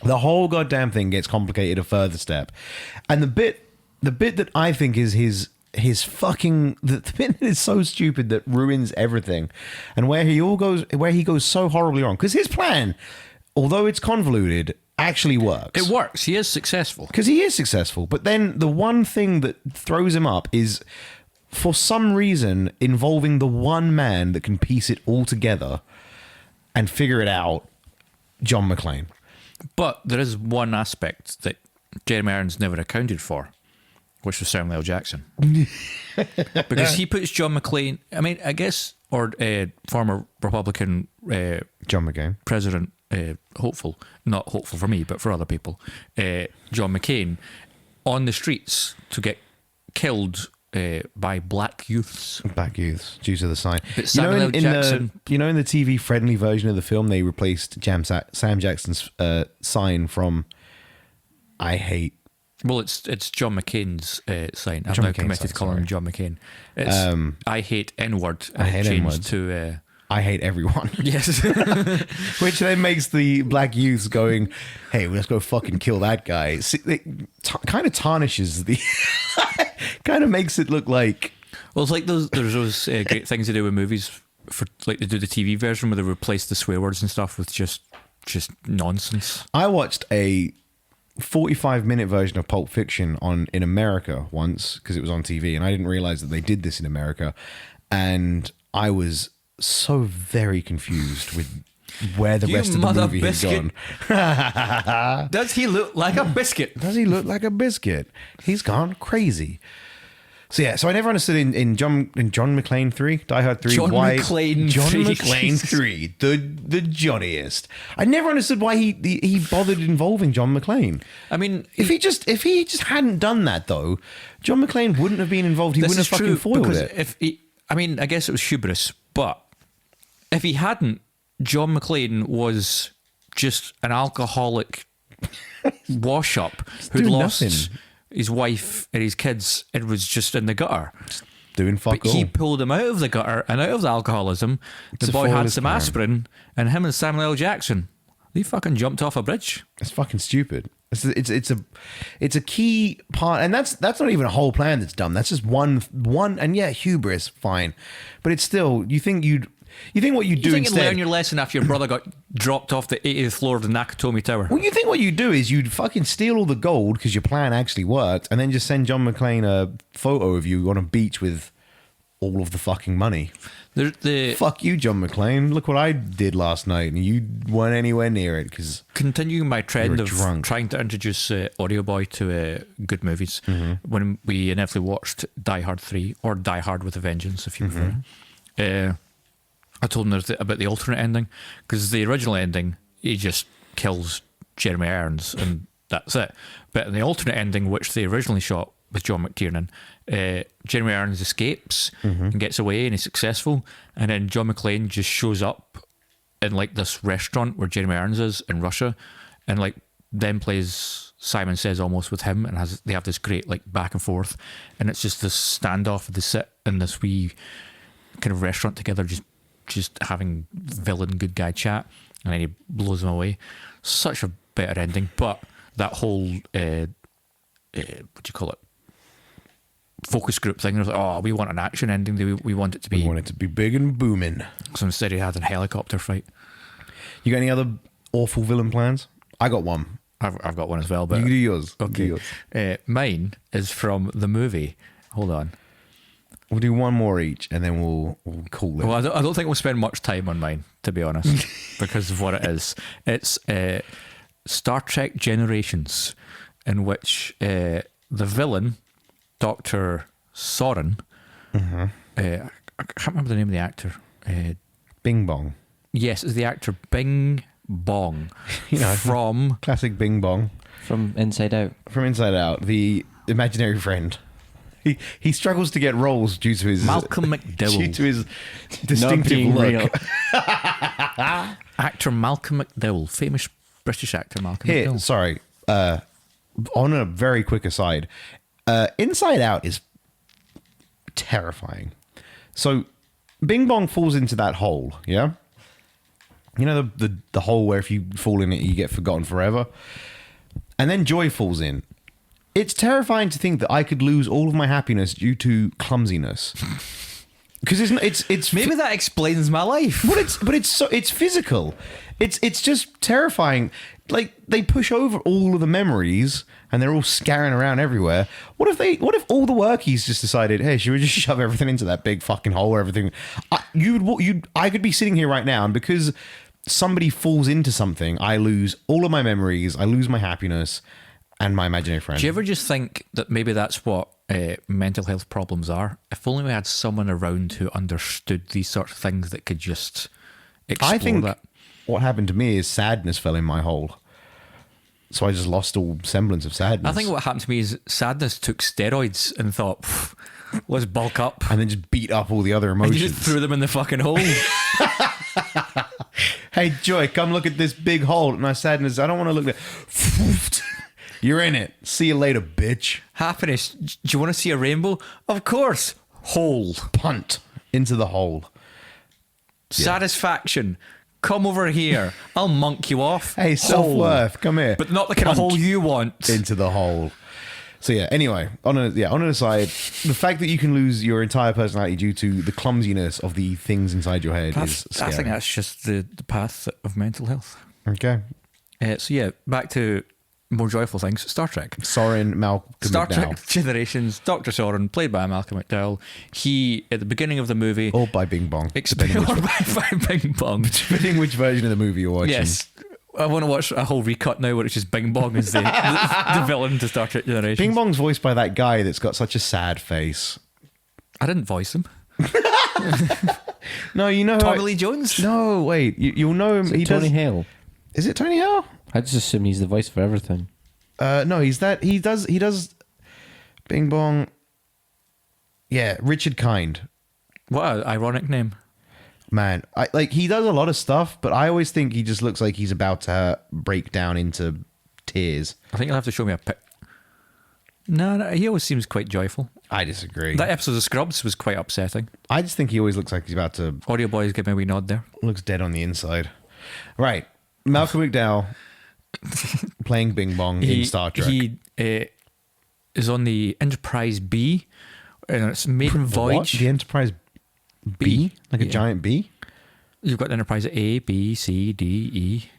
The whole goddamn thing gets complicated a further step. And the bit that I think is his fucking... The bit that is so stupid that ruins everything, and where he goes so horribly wrong. Because his plan, although it's convoluted, actually works. It works. He is successful. Because he is successful. But then the one thing that throws him up is, for some reason, involving the one man that can piece it all together and figure it out, John McClane. But there is one aspect that Jeremy Irons never accounted for, which was Samuel L. Jackson. Because he puts John McClane, I mean, I guess, or former Republican John McCain. president, hopeful, not hopeful for me, but for other people, John McCain, on the streets to get killed by black youths. Black youths, due to the sign. But Samuel L. Jackson... in the TV-friendly version of the film, they replaced Sam Jackson's sign from "I hate." Well, it's John McCain's sign. I've John now McCain's committed sign, to calling him John McCain. It's I hate N-word. I hate changed N-word. to I hate everyone. Yes. Which then makes the black youths going, hey, let's go fucking kill that guy. See, it kind of tarnishes the... kind of makes it look like... Well, it's like there's those great things to do with movies, for like they do the TV version where they replace the swear words and stuff with just nonsense. I watched a 45-minute version of Pulp Fiction in America once because it was on TV, and I didn't realize that they did this in America, and I was so very confused with where the rest of the movie had gone. Does he look like a biscuit? Does he look like a biscuit? He's gone crazy. So yeah, so I never understood in John McClane 3, Die Hard 3, John why McClane John 3, McClane Jesus. 3, the Johnniest. I never understood why he bothered involving John McClane. I mean, If he just hadn't done that though, John McClane wouldn't have been involved. He wouldn't have fucking foiled it. I guess it was hubris, but if he hadn't, John McClane was just an alcoholic wash-up who'd doing lost nothing. his wife and his kids and was just in the gutter. Doing fuck But all. he pulled him out of the gutter and out of the alcoholism. The a boy had flawless some plan. aspirin, and him and Samuel L. Jackson, they fucking jumped off a bridge. It's fucking stupid. It's a key part, and that's not even a whole plan that's dumb. That's just one, and yeah, hubris, fine, but it's still. You think what you do You think you'd instead? learn your lesson after your brother got dropped off the 80th floor of the Nakatomi Tower? Well, you think what you do is you'd fucking steal all the gold because your plan actually worked, and then just send John McClane a photo of you on a beach with all of the fucking money. Fuck you, John McClane. Look what I did last night, and you weren't anywhere near it because Continuing my trend You're of drunk. trying to introduce Audio Boy to good movies, when we inevitably watched Die Hard 3 or Die Hard with a Vengeance, if you prefer, I told him about the alternate ending, because the original ending, he just kills Jeremy Irons and that's it. But in the alternate ending, which they originally shot with John McTiernan, Jeremy Irons escapes and gets away and he's successful, and then John McClane just shows up in like this restaurant where Jeremy Irons is in Russia, and like then plays Simon Says almost with him, and they have this great like back and forth, and it's just this standoff. They sit in this wee kind of restaurant together, just having villain good guy chat, and then he blows him away. Such a better ending, but that whole what do you call it, focus group thing, was like, oh, we want an action ending, we want it to be, we want it to be big and booming. so instead he had a helicopter fight. You got any other awful villain plans? I got one. I've got one as well, but You do yours. okay. Do yours. Mine is from the movie, hold on. We'll do one more each, and then we'll call it. Well, I don't think we'll spend much time on mine, to be honest, because of what it is. It's Star Trek Generations, in which the villain, Dr. Soren, I can't remember the name of the actor. Bing Bong. Yes, it's the actor Bing Bong, from Classic Bing Bong. From Inside Out. From Inside Out, the imaginary friend. He struggles to get roles due to his Malcolm McDowell. due to his distinctive being look. real. Actor Malcolm McDowell, famous British actor Malcolm Here, McDowell. sorry. On a very quick aside, Inside Out is terrifying. So, Bing Bong falls into that hole. Yeah, you know the hole where if you fall in it, you get forgotten forever. And then Joy falls in. It's terrifying to think that I could lose all of my happiness due to clumsiness. Because it's Maybe that explains my life. but it's physical. It's just terrifying. Like they push over all of the memories and they're all scattering around everywhere. What if all the workies just decided, hey, should we just shove everything into that big fucking hole where everything? I could be sitting here right now, and because somebody falls into something, I lose all of my memories, I lose my happiness and my imaginary friend. Do you ever just think that maybe that's what mental health problems are? If only we had someone around who understood these sorts of things that could just explore I think that. what happened to me is sadness fell in my hole. So I just lost all semblance of sadness. I think what happened to me is sadness took steroids and thought, let's bulk up. and then just beat up all the other And emotions. you just threw them in the fucking hole. Hey, Joy, come look at this big hole. My sadness, I don't want to look at You're in it. See you later, bitch. Happiness. Do you want to see a rainbow? Of course. Hole. Punt into the hole. satisfaction. Come over here. I'll monk you off. Hey, self-worth, come here. But not the kind of hole you want. Into the hole. So yeah, anyway, on an aside, the fact that you can lose your entire personality due to the clumsiness of the things inside your head is scary. I think that's just the path of mental health. Okay. So yeah, back to more joyful things. Star Trek. Soren Malcolm Star McDowell. Trek Generations, Dr. Soren, played by Malcolm McDowell. He, at the beginning of the movie... Or by Bing Bong. by Bing Bong. Depending which version of the movie you're watching. Yes. I want to watch a whole recut now where it's just Bing Bong as the villain to Star Trek Generations. Bing Bong's voiced by that guy that's got such a sad face. I didn't voice him. No, you know Tommy Lee Jones? No, wait. You'll know him. Is it Tony Hale? Is it Tony Hale? I just assume he's the voice for everything. No, he's that. He does Bing Bong. Yeah, Richard Kind. What an ironic name. Man, he does a lot of stuff, but I always think he just looks like he's about to break down into tears. I think you'll have to show me a pic. No, he always seems quite joyful. I disagree. That episode of Scrubs was quite upsetting. I just think he always looks like he's about to... Audio boys give me a wee nod there. Looks dead on the inside. Right. Malcolm McDowell playing Bing Bong in Star Trek. He is on the Enterprise B, and it's maiden voyage. What? The Enterprise B? Like a giant B? You've got Enterprise A, B, C, D, E.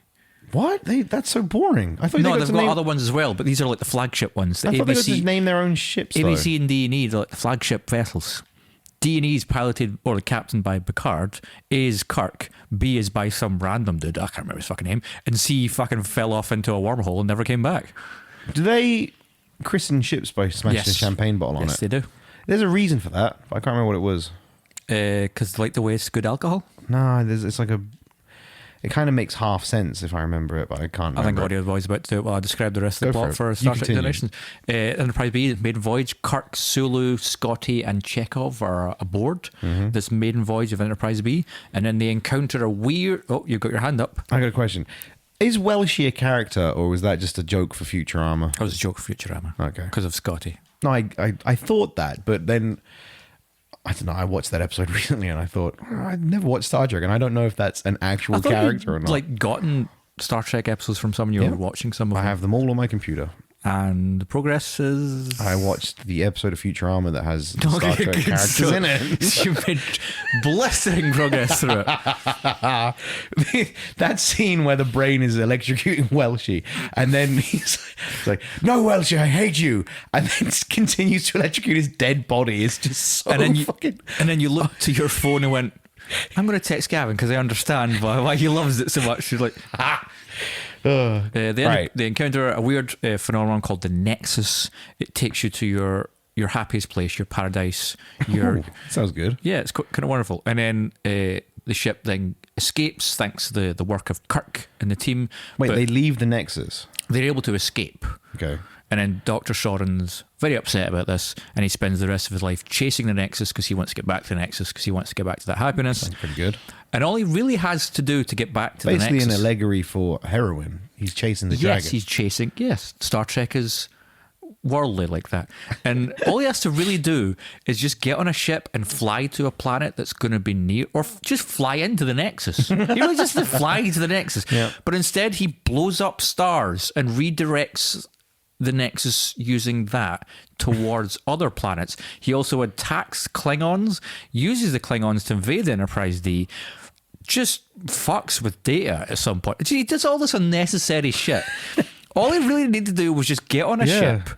What? That's so boring. I thought No, they've got other ones as well, but these are like the flagship ones. The I thought they got ABC, to name their own ships, A, though. B, C, and D and E, they're like the flagship vessels. D and E is piloted or captained by Picard. A is Kirk. B is by some random dude. I can't remember his fucking name. And C fucking fell off into a wormhole and never came back. Do they christen ships by smashing a champagne bottle on it? Yes, they do. There's a reason for that, but I can't remember what it was. Because they like the way it's good alcohol. No, it's like a... It kind of makes half sense if I remember it, but I can't remember. I think Audio Boy's about to do it while I describe the rest of the Go plot for for it. Star You Trek continue. Generations. Enterprise B is maiden voyage. Kirk, Sulu, Scotty, and Chekhov are aboard this maiden voyage of Enterprise B, and then they encounter a weird... Oh, you've got your hand up. I got a question. Is Welshie a character, or was that just a joke for Futurama? That was a joke for Futurama. Okay. Because of Scotty. No, I thought that, but then... I don't know, I watched that episode recently and I thought, I've never watched Star Trek and I don't know if that's an actual character or not. Like gotten Star Trek episodes from someone you were watching some of I them. have them all on my computer. And the progress is... I watched the episode of Futurama that has Star Okay, Trek good. characters So in it. You've made blistering progress through it. That scene where the brain is electrocuting Welshie and then he's like, no, Welshie, I hate you. And then continues to electrocute his dead body. It's just so And then you looked to your phone and went, I'm going to text Gavin because I understand why he loves it so much. You're like, They encounter a weird phenomenon called the Nexus. It takes you to your happiest place, your paradise. Sounds good. Yeah, it's kind of wonderful. And then the ship then escapes thanks to the work of Kirk and the team. Wait, But they leave the Nexus. they're able to escape. Okay. And then Dr. Soren's very upset about this, and he spends the rest of his life chasing the Nexus because he wants to get back to the Nexus, because he wants to get back to that happiness. Sounds pretty good. And all he really has to do to get back to the Nexus... Basically an allegory for heroin. He's chasing the dragon. Yes, he's chasing... Yes, Star Trek is worldly like that. And all he has to really do is just get on a ship and fly to a planet that's going to be near... Or just fly into the Nexus. He really just has to fly to the Nexus. Yeah. But instead, he blows up stars and redirects the Nexus using that towards other planets. He also attacks Klingons, uses the Klingons to invade Enterprise D, just fucks with data at some point. He does all this unnecessary shit. All he really needed to do was just get on a ship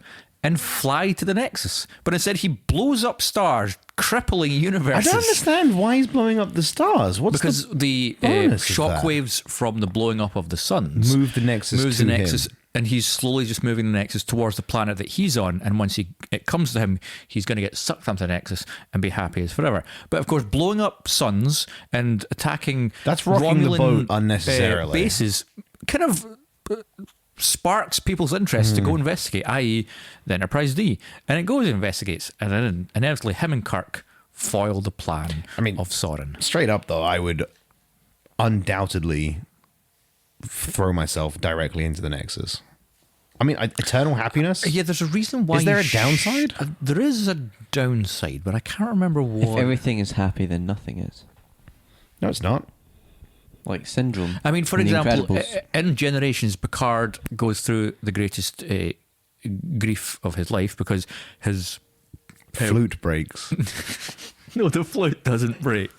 and fly to the Nexus. But instead he blows up stars, crippling universes. I don't understand why he's blowing up the stars. Because the bonus of that? shockwaves from the blowing up of the suns Move the Nexus moves to the Nexus, him. and he's slowly just moving the Nexus towards the planet that he's on. And once it comes to him, he's going to get sucked onto the Nexus and be happy as forever. But of course, blowing up suns and attacking That's rocking the Romulan, boat unnecessarily. bases kind of sparks people's interest to go investigate, i.e. the Enterprise D. And it goes and investigates, and then inevitably him and Kirk foil the plan of Soren. Straight up, though, I would undoubtedly throw myself directly into the Nexus. I mean, eternal happiness? Yeah, there's a reason why. Is there a downside? There is a downside, but I can't remember what. If everything is happy, then nothing is. No, it's not. Like Syndrome. I mean, for in The example, Incredibles. in Generations, Picard goes through the greatest grief of his life because his Flute breaks. no, the flute doesn't break.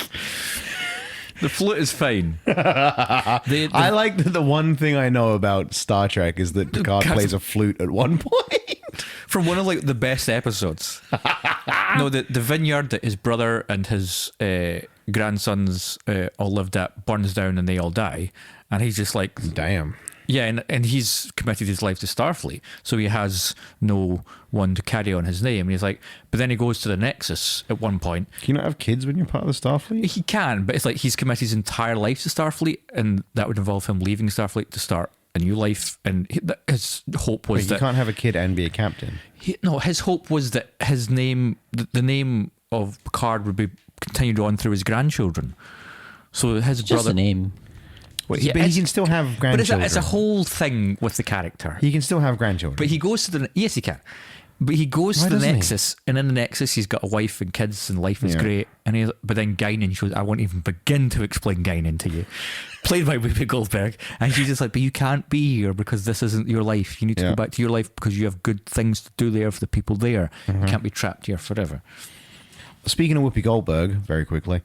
The flute is fine. I like that the one thing I know about Star Trek is that Picard Guys- plays a flute at one point. From one of like the best episodes. No, the vineyard that his brother and his grandsons all lived at burns down and they all die, and he's just like, Damn. yeah, and he's committed his life to Starfleet, so he has no one to carry on his name. And he's like, but then he goes to the Nexus at one point. Can you not have kids when you're part of the Starfleet? He can, but it's like he's committed his entire life to Starfleet, and that would involve him leaving Starfleet to start a new life. And his hope was Wait, you that can't have a kid and be a captain. his hope was that his name, the name of Picard, would be continued on through his grandchildren. So his Just brother. a name. Wait, Yeah, but he it's- can still have But grandchildren. it's a whole thing with the character. He can still have grandchildren. But he goes to the yes, he can. But he goes Why to the doesn't he? Nexus, and in the Nexus, he's got a wife and kids, and life is Yeah. great. And but then Guinan shows. I won't even begin to explain Guinan to you. Played by Whoopi Goldberg, and she's just like, "But you can't be here because this isn't your life. You need to Yeah. go back to your life because you have good things to do there for the people there. Mm-hmm. You can't be trapped here forever." Speaking of Whoopi Goldberg, very quickly,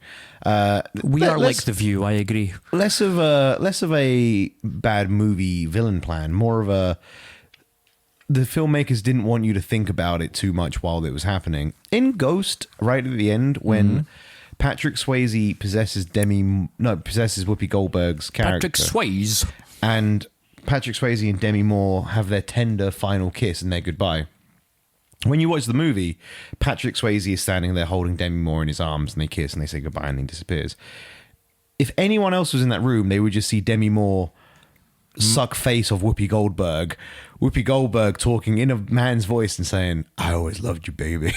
We are like The View. I agree. less of a bad movie villain plan, more of a the filmmakers didn't want you to think about it too much while it was happening. In Ghost, right at the end, when Patrick Swayze possesses Whoopi Goldberg's character, Patrick Swayze. and Patrick Swayze and Demi Moore have their tender final kiss and their goodbye. When you watch the movie, Patrick Swayze is standing there holding Demi Moore in his arms, and they kiss and they say goodbye, and he disappears. If anyone else was in that room, they would just see Demi Moore suck face of Whoopi Goldberg talking in a man's voice and saying, "I always loved you, baby,"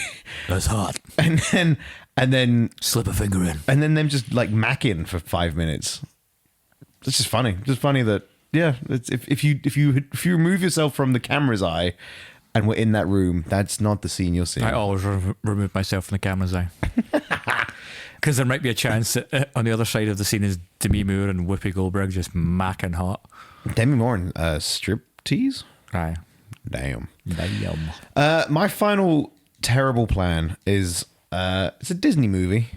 That's hot. and then Slip a finger in. and then them just like macking for 5 minutes. It's just funny. Just funny that it's, if you remove yourself from the camera's eye and we're in that room, that's not the scene you're seeing. I always remove myself from the camera's eye. Because there might be a chance that on the other side of the scene is Demi Moore and Whoopi Goldberg just macking hot. Demi Moore in striptease? Aye. Damn. Damn. My final terrible plan is it's a Disney movie,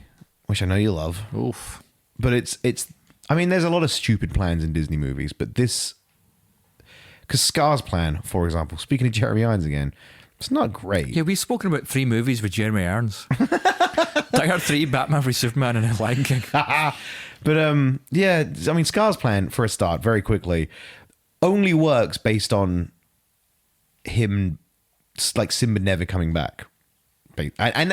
which I know you love, Oof. but it's. I mean, there's a lot of stupid plans in Disney movies, but this, because Scar's plan, for example, speaking of Jeremy Irons again, it's not great. Yeah, we've spoken about 3 movies with Jeremy Irons. Die Hard 3, Batman v Superman, and Lion King. But yeah, I mean, Scar's plan, for a start, very quickly, only works based on him, like Simba never coming back. And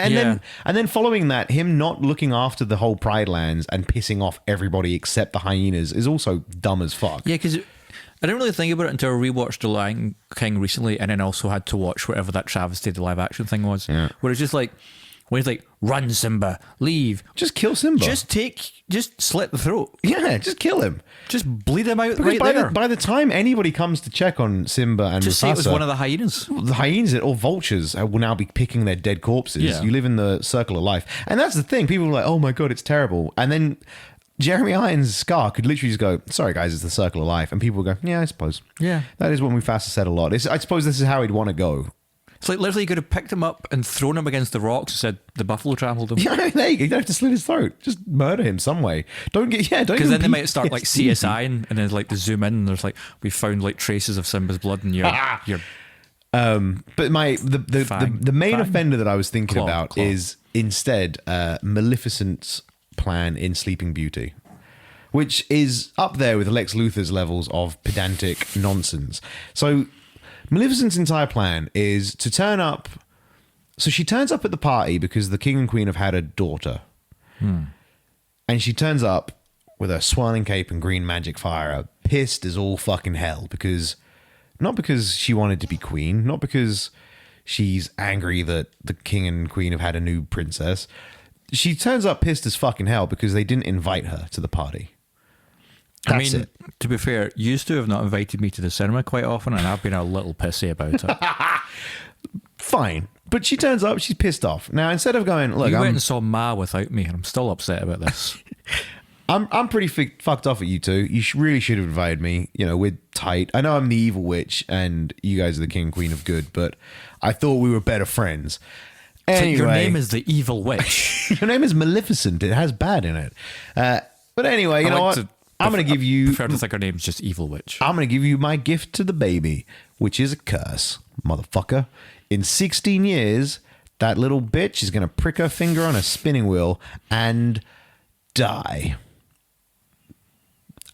then following that, him not looking after the whole Pride Lands and pissing off everybody except the hyenas is also dumb as fuck. Yeah, because I didn't really think about it until I rewatched The Lion King recently, and then also had to watch whatever that travesty the live action thing was. Yeah. Where it's just like, when he's like, "Run, Simba, leave." Just kill Simba. Just slit the throat. Yeah, just kill him. Just bleed him out Because right there. by the time anybody comes to check on Simba and Just say it was Mufasa, one of the hyenas. the hyenas or vultures will now be picking their dead corpses. Yeah. You live in the circle of life. And that's the thing. People are like, "Oh my God, it's terrible." And then Jeremy Irons' Scar could literally just go, "Sorry guys, it's the circle of life." And people go, "Yeah, I suppose." Yeah. That is what Mufasa said a lot. I suppose this is how he'd want to go. It's like literally you could have picked him up and thrown him against the rocks and said the buffalo trampled him. Yeah, there you go. You don't have to slit his throat. Just murder him some way. Don't Because even then they be might start like PTSD. CSI and then like they zoom in and there's like, we found like traces of Simba's blood and you're But the main Fang. offender that I was thinking Claw, about claw. is instead Maleficent's plan in Sleeping Beauty, which is up there with Lex Luthor's levels of pedantic nonsense. So Maleficent's entire plan is to turn up. So she turns up at the party because the king and queen have had a daughter. And she turns up with a swirling cape and green magic fire, pissed as all fucking hell, because not because she wanted to be queen, not because she's angry that the king and queen have had a new princess. She turns up pissed as fucking hell because they didn't invite her to the party. That's it. To be fair, you used to have not invited me to the cinema quite often and I've been a little pissy about it. Fine. But she turns up, she's pissed off. Now, instead of going, look, You went I'm, and saw Ma without me and I'm still upset about this. I'm pretty fucked off at you two. You really should have invited me. You know, we're tight. I know I'm the evil witch and you guys are the king and queen of good, but I thought we were better friends. Anyway, your name is the evil witch. your name is Maleficent. It has bad in it. But anyway, you know what? I'm going to give you... I prefer to think her name's just evil witch. I'm going to give you my gift to the baby, which is a curse, motherfucker. In 16 years, that little bitch is going to prick her finger on a spinning wheel and die.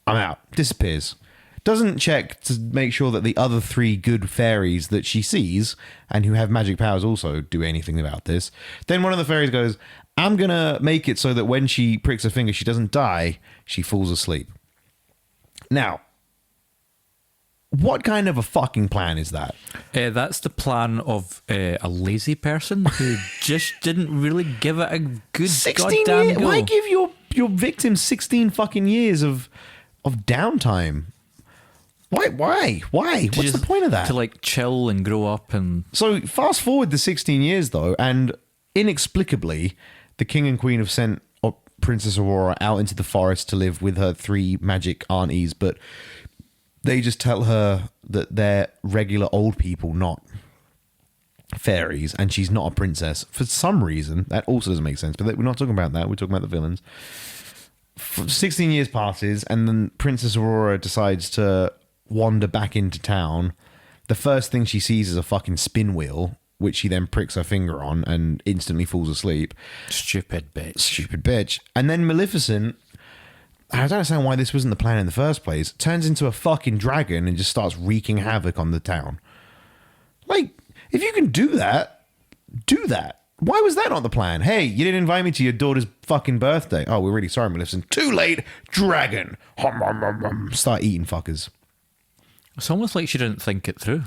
I'm out. Disappears. Doesn't check to make sure that the other 3 good fairies that she sees and who have magic powers also do anything about this. Then one of the fairies goes, I'm going to make it so that when she pricks her finger, she doesn't die. She falls asleep. Now, what kind of a fucking plan is that? That's the plan of a lazy person who just didn't really give it a good 16 goddamn years? go. Why give your victim 16 fucking years of downtime? Why? What's the point of that? To like chill and grow up and... So fast forward the 16 years though, and inexplicably, the king and queen have sent Princess Aurora out into the forest to live with her 3 magic aunties, but they just tell her that they're regular old people, not fairies, and she's not a princess for some reason. That also doesn't make sense, but we're not talking about that. We're talking about the villains. 16 years passes, and then Princess Aurora decides to wander back into town. The first thing she sees is a fucking spin wheel, which she then pricks her finger on and instantly falls asleep. Stupid bitch. And then Maleficent, I don't understand why this wasn't the plan in the first place, turns into a fucking dragon and just starts wreaking havoc on the town. Like, if you can do that, do that. Why was that not the plan? Hey, you didn't invite me to your daughter's fucking birthday. Oh, we're really sorry, Maleficent. Too late, dragon. Hum, hum, hum, hum. Start eating fuckers. It's almost like she didn't think it through.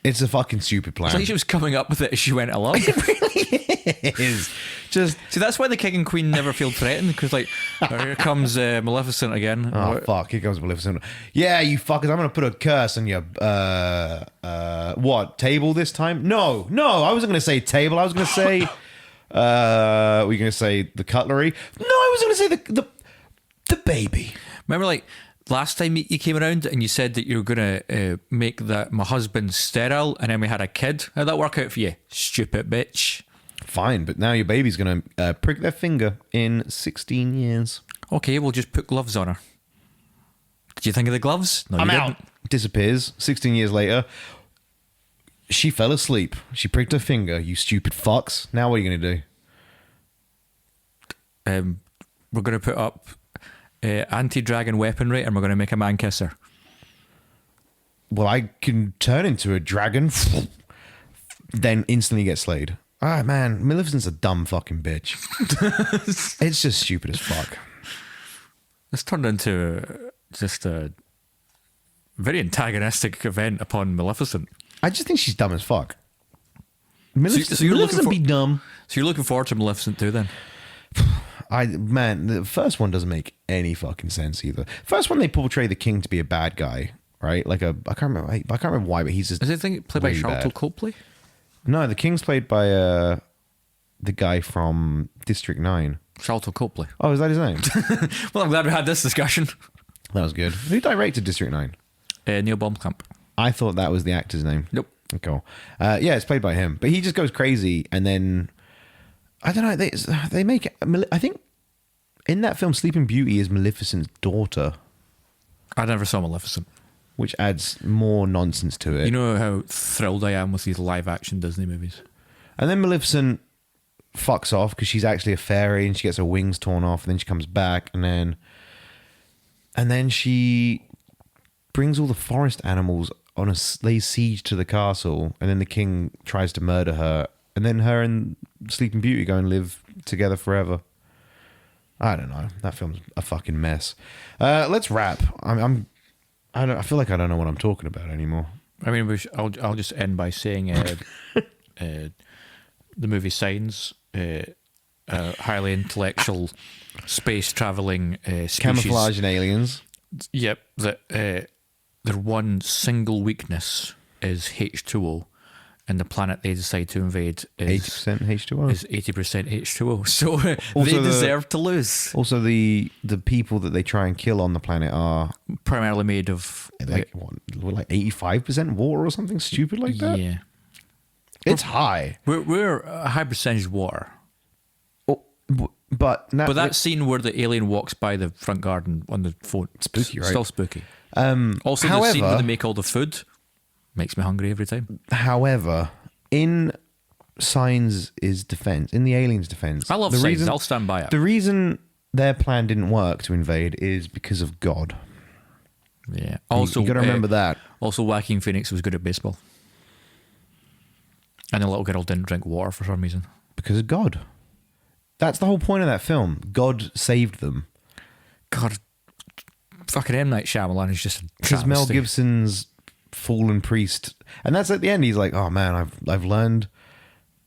It's a fucking stupid plan. It's like she was coming up with it as she went along. It really is. Just See, that's why the king and queen never feel threatened, because like, here comes Maleficent again. oh fuck! Here comes Maleficent. Yeah, you fuckers! I'm gonna put a curse on your what table this time? No, I wasn't gonna say table. I was gonna say were you gonna say the cutlery? No, I was gonna say the baby. Remember, like last time you came around and you said that you were gonna make my husband sterile, and then we had a kid. How'd that work out for you, stupid bitch? Fine, but now your baby's gonna prick their finger in 16 years. Okay, we'll just put gloves on her. Did you think of the gloves? No, I'm you out. didn't. Disappears. 16 years later, she fell asleep. She pricked her finger. You stupid fucks. Now what are you gonna do? We're gonna put up anti-dragon weaponry, and we're gonna make a man kiss her. Well, I can turn into a dragon, then instantly get slayed. Ah, man, Maleficent's a dumb fucking bitch. It's just stupid as fuck. This turned into just a very antagonistic event upon Maleficent. I just think she's dumb as fuck. So you're looking Maleficent be dumb. So you're looking forward to Maleficent too, then? Man, the first one doesn't make any fucking sense either. First one, they portray the king to be a bad guy, right? Like I can't remember why, but he's just. Is it played by really Charlton bad. Copley? No, the king's played by the guy from District 9. Charlton Copley. Oh, is that his name? Well, I'm glad we had this discussion. That was good. Who directed District 9? Neil Blomkamp. I thought that was the actor's name. Nope. Cool. Yeah, it's played by him, but he just goes crazy, and then I don't know. They make it. I think in that film, Sleeping Beauty is Maleficent's daughter, I never saw Maleficent. which adds more nonsense to it. You know how thrilled I am with these live-action Disney movies. And then Maleficent fucks off because she's actually a fairy, and she gets her wings torn off, and then she comes back, and then she brings all the forest animals on lays siege to the castle, and then the king tries to murder her, and then her and Sleeping Beauty go and live together forever. I don't know. That film's a fucking mess. Let's wrap. I feel like I don't know what I'm talking about anymore. I mean, I'll just end by saying the movie Signs, a highly intellectual space traveling species. Camouflage and aliens. Yep, that their one single weakness is H2O, and the planet they decide to invade is 80% H2O. is 80% H2O. So Also they deserve to lose. Also, the people that they try and kill on the planet are Primarily made of like 85% water or something stupid like that. Yeah, It's high. we're a high percentage water. Oh, but That scene where the alien walks by the front garden on the phone, Spooky, right? Still spooky. Also, the scene where they make all the food makes me hungry every time. However, in Signs' defense, in the aliens' defense, I love Signs. I'll stand by it. The reason their plan didn't work to invade is because of God. Yeah. Also, you got to remember that. Also, Joaquin Phoenix was good at baseball, and the little girl didn't drink water for some reason. Because of God. That's the whole point of that film. God saved them. God, fucking M. Night Shyamalan is just a Because Mel travesty. Gibson's fallen priest, and that's at the end. He's like, "Oh man, I've learned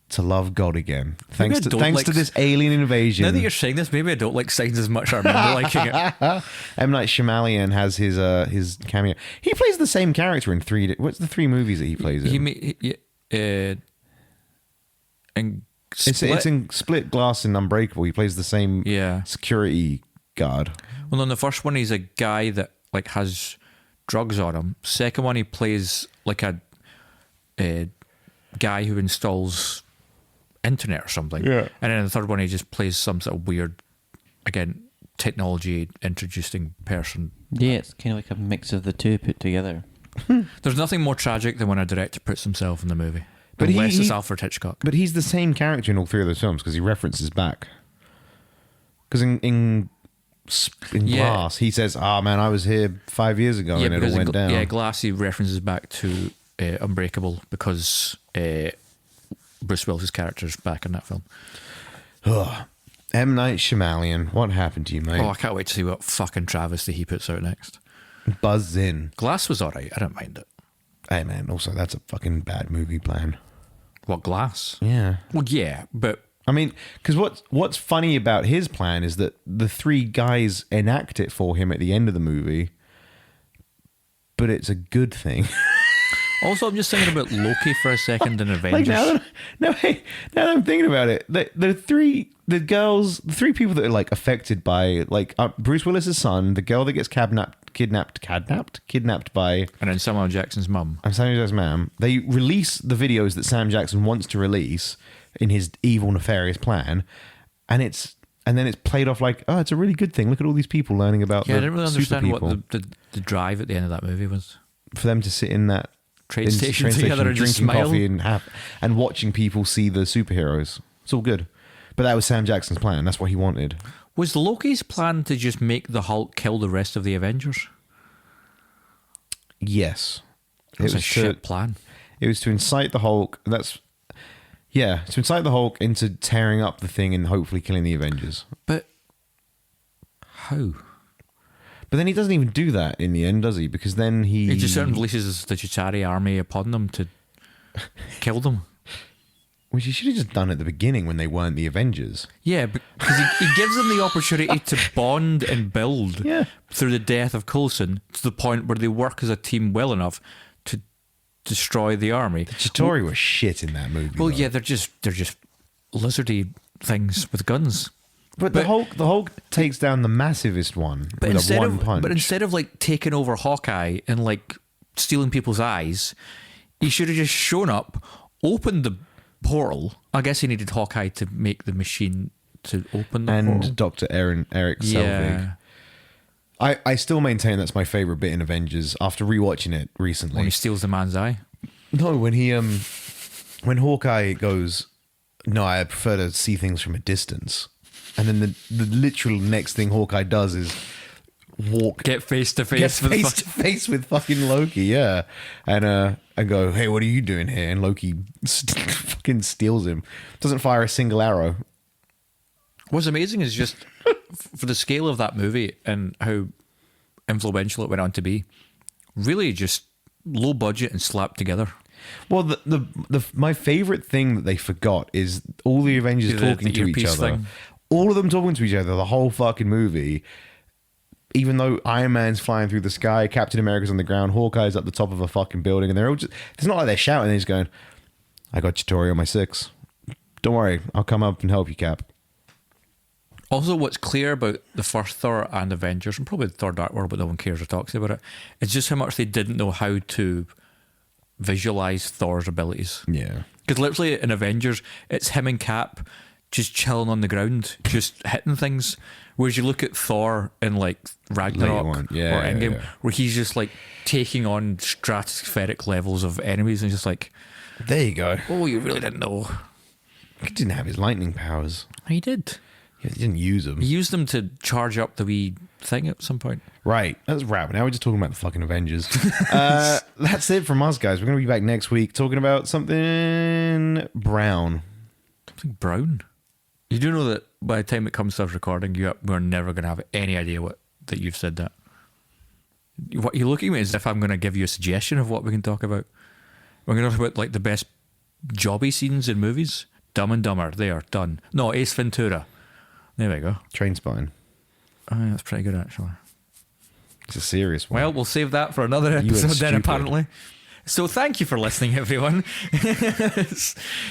to love God again, thanks to this alien invasion." Now that you're saying this, maybe I don't like Signs as much. I remember liking it. M. Night Shyamalan has his cameo. He plays the same character in three. What's the three movies that he plays in? It's in Split, Glass, and Unbreakable. He plays the same security guard. Well, in the first one, he's a guy that like has drugs on him. Second one, he plays like a guy who installs internet or something. Yeah. And then in the third one, he just plays some sort of weird, again, technology introducing person. Yeah, it's kind of like a mix of the two put together. There's nothing more tragic than when a director puts himself in the movie. But Unless it's Alfred Hitchcock. But he's the same character in all three of those films because he references back. Because in Glass, he says, man, I was here 5 years ago and it all went down. Yeah, Glass, he references back to Unbreakable because Bruce Willis's character's back in that film. M. Night Shyamalan, what happened to you, mate? Oh, I can't wait to see what fucking travesty he puts out next. Buzz in. Glass was alright, I don't mind it. Hey, man, also, that's a fucking bad movie plan. What, Glass? Yeah. Well, yeah, but... I mean, because what's funny about his plan is that the three guys enact it for him at the end of the movie, but it's a good thing. Also, I'm just thinking about Loki for a second in Avengers. Now that I'm thinking about it, the three people that are like affected by like Bruce Willis's son, the girl that gets kidnapped by, and then Samuel Jackson's mum. And Samuel Jackson's mum. They release the videos that Sam Jackson wants to release in his evil, nefarious plan, and then it's played off like, oh, it's a really good thing. Look at all these people learning about. Yeah, I didn't really understand what the drive at the end of that movie was. For them to sit in that train station together and just drinking smile. coffee and watching people see the superheroes. It's all good. But that was Sam Jackson's plan. That's what he wanted. Was Loki's plan to just make the Hulk kill the rest of the Avengers? Yes. It was a shit plan. It was to incite the Hulk. To incite the Hulk into tearing up the thing and hopefully killing the Avengers. But how? But then he doesn't even do that in the end, does he? Because then he just unleashes the Chitauri army upon them to kill them. Which he should have just done at the beginning when they weren't the Avengers. Yeah, because he gives them the opportunity to bond and build through the death of Coulson to the point where they work as a team well enough to destroy the army. The Chitauri were shit in that movie. Well, yeah, they're just lizardy things with guns. But the Hulk takes down the massivest one with a one punch. But instead of like taking over Hawkeye and like stealing people's eyes, he should have just shown up, opened the portal. I guess he needed Hawkeye to make the machine to open the portal. And Dr. Eric Selvig. I still maintain that's my favourite bit in Avengers after rewatching it recently. When he steals the man's eye? No, when he when Hawkeye goes, no, I prefer to see things from a distance. And then the literal next thing Hawkeye does is get face to face with fucking Loki, yeah. And go, hey, what are you doing here? And Loki fucking steals him. Doesn't fire a single arrow. What's amazing is just for the scale of that movie and how influential it went on to be, really just low budget and slapped together. Well, my favorite thing that they forgot is all the Avengers talking to each other. Thing. All of them talking to each other the whole fucking movie. Even though Iron Man's flying through the sky, Captain America's on the ground, Hawkeye's at the top of a fucking building, and they're all just... It's not like they're shouting, they're just going, I got Chitauri on my 6. Don't worry, I'll come up and help you, Cap. Also, what's clear about the first Thor and Avengers, and probably the Thor Dark World, but no one cares or talks about it, it's just how much they didn't know how to visualize Thor's abilities. Yeah. Because literally in Avengers, it's him and Cap just chilling on the ground, just hitting things. Whereas you look at Thor in like Ragnarok or Endgame, where he's just like taking on stratospheric levels of enemies, and just like, there you go. oh, you really didn't know. He didn't have his lightning powers. He did. He didn't use them. He used them to charge up the wee thing at some point. Right. That's rap. Now we're just talking about the fucking Avengers. That's it from us, guys. We're going to be back next week talking about something brown. Something brown? You do know that by the time it comes to us recording, we're never going to have any idea that you've said that. What you're looking at me as if I'm going to give you a suggestion of what we can talk about. We're going to talk about like the best jobby scenes in movies. Dumb and Dumber. There. Done. No, Ace Ventura. There we go. Train spine. Oh, yeah, that's pretty good, actually. It's a serious one. Well, we'll save that for another episode then, apparently. So thank you for listening, everyone.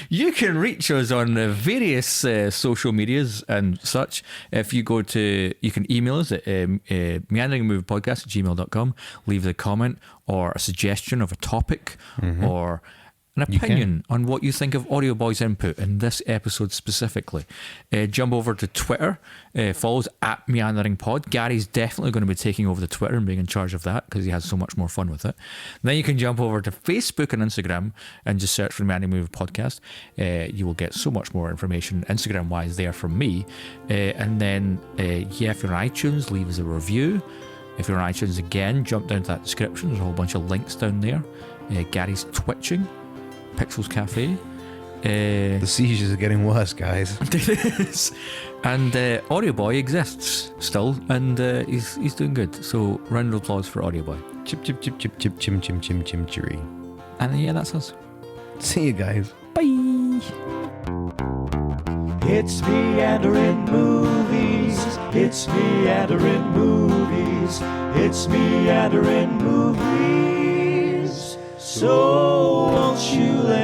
You can reach us on various social medias and such. If you go to, you can email us at meanderingmoviepodcast@gmail.com. Leave a comment or a suggestion of a topic or an opinion on what you think of Audio Boy's input in this episode specifically. Jump over to Twitter, follow us at meanderingpod. Gary's definitely going to be taking over the Twitter and being in charge of that because he has so much more fun with it. Then you can jump over to Facebook and Instagram and just search for Meandering Movie Podcast. You will get so much more information Instagram wise there from me. And then if you're on iTunes, leave us a review. If you're on iTunes again, jump down to that description. There's a whole bunch of links down there. Gary's twitching. Pixels Cafe. The seizures are getting worse, guys. And Audio Boy exists still, and he's doing good. So round of applause for Audio Boy. Chip, chip, chip, chip, chip, chim, chim, chim, chim, chiree. And yeah, that's us. See you guys. Bye. It's meandering movies. It's meandering movies. It's meandering movies. So won't you let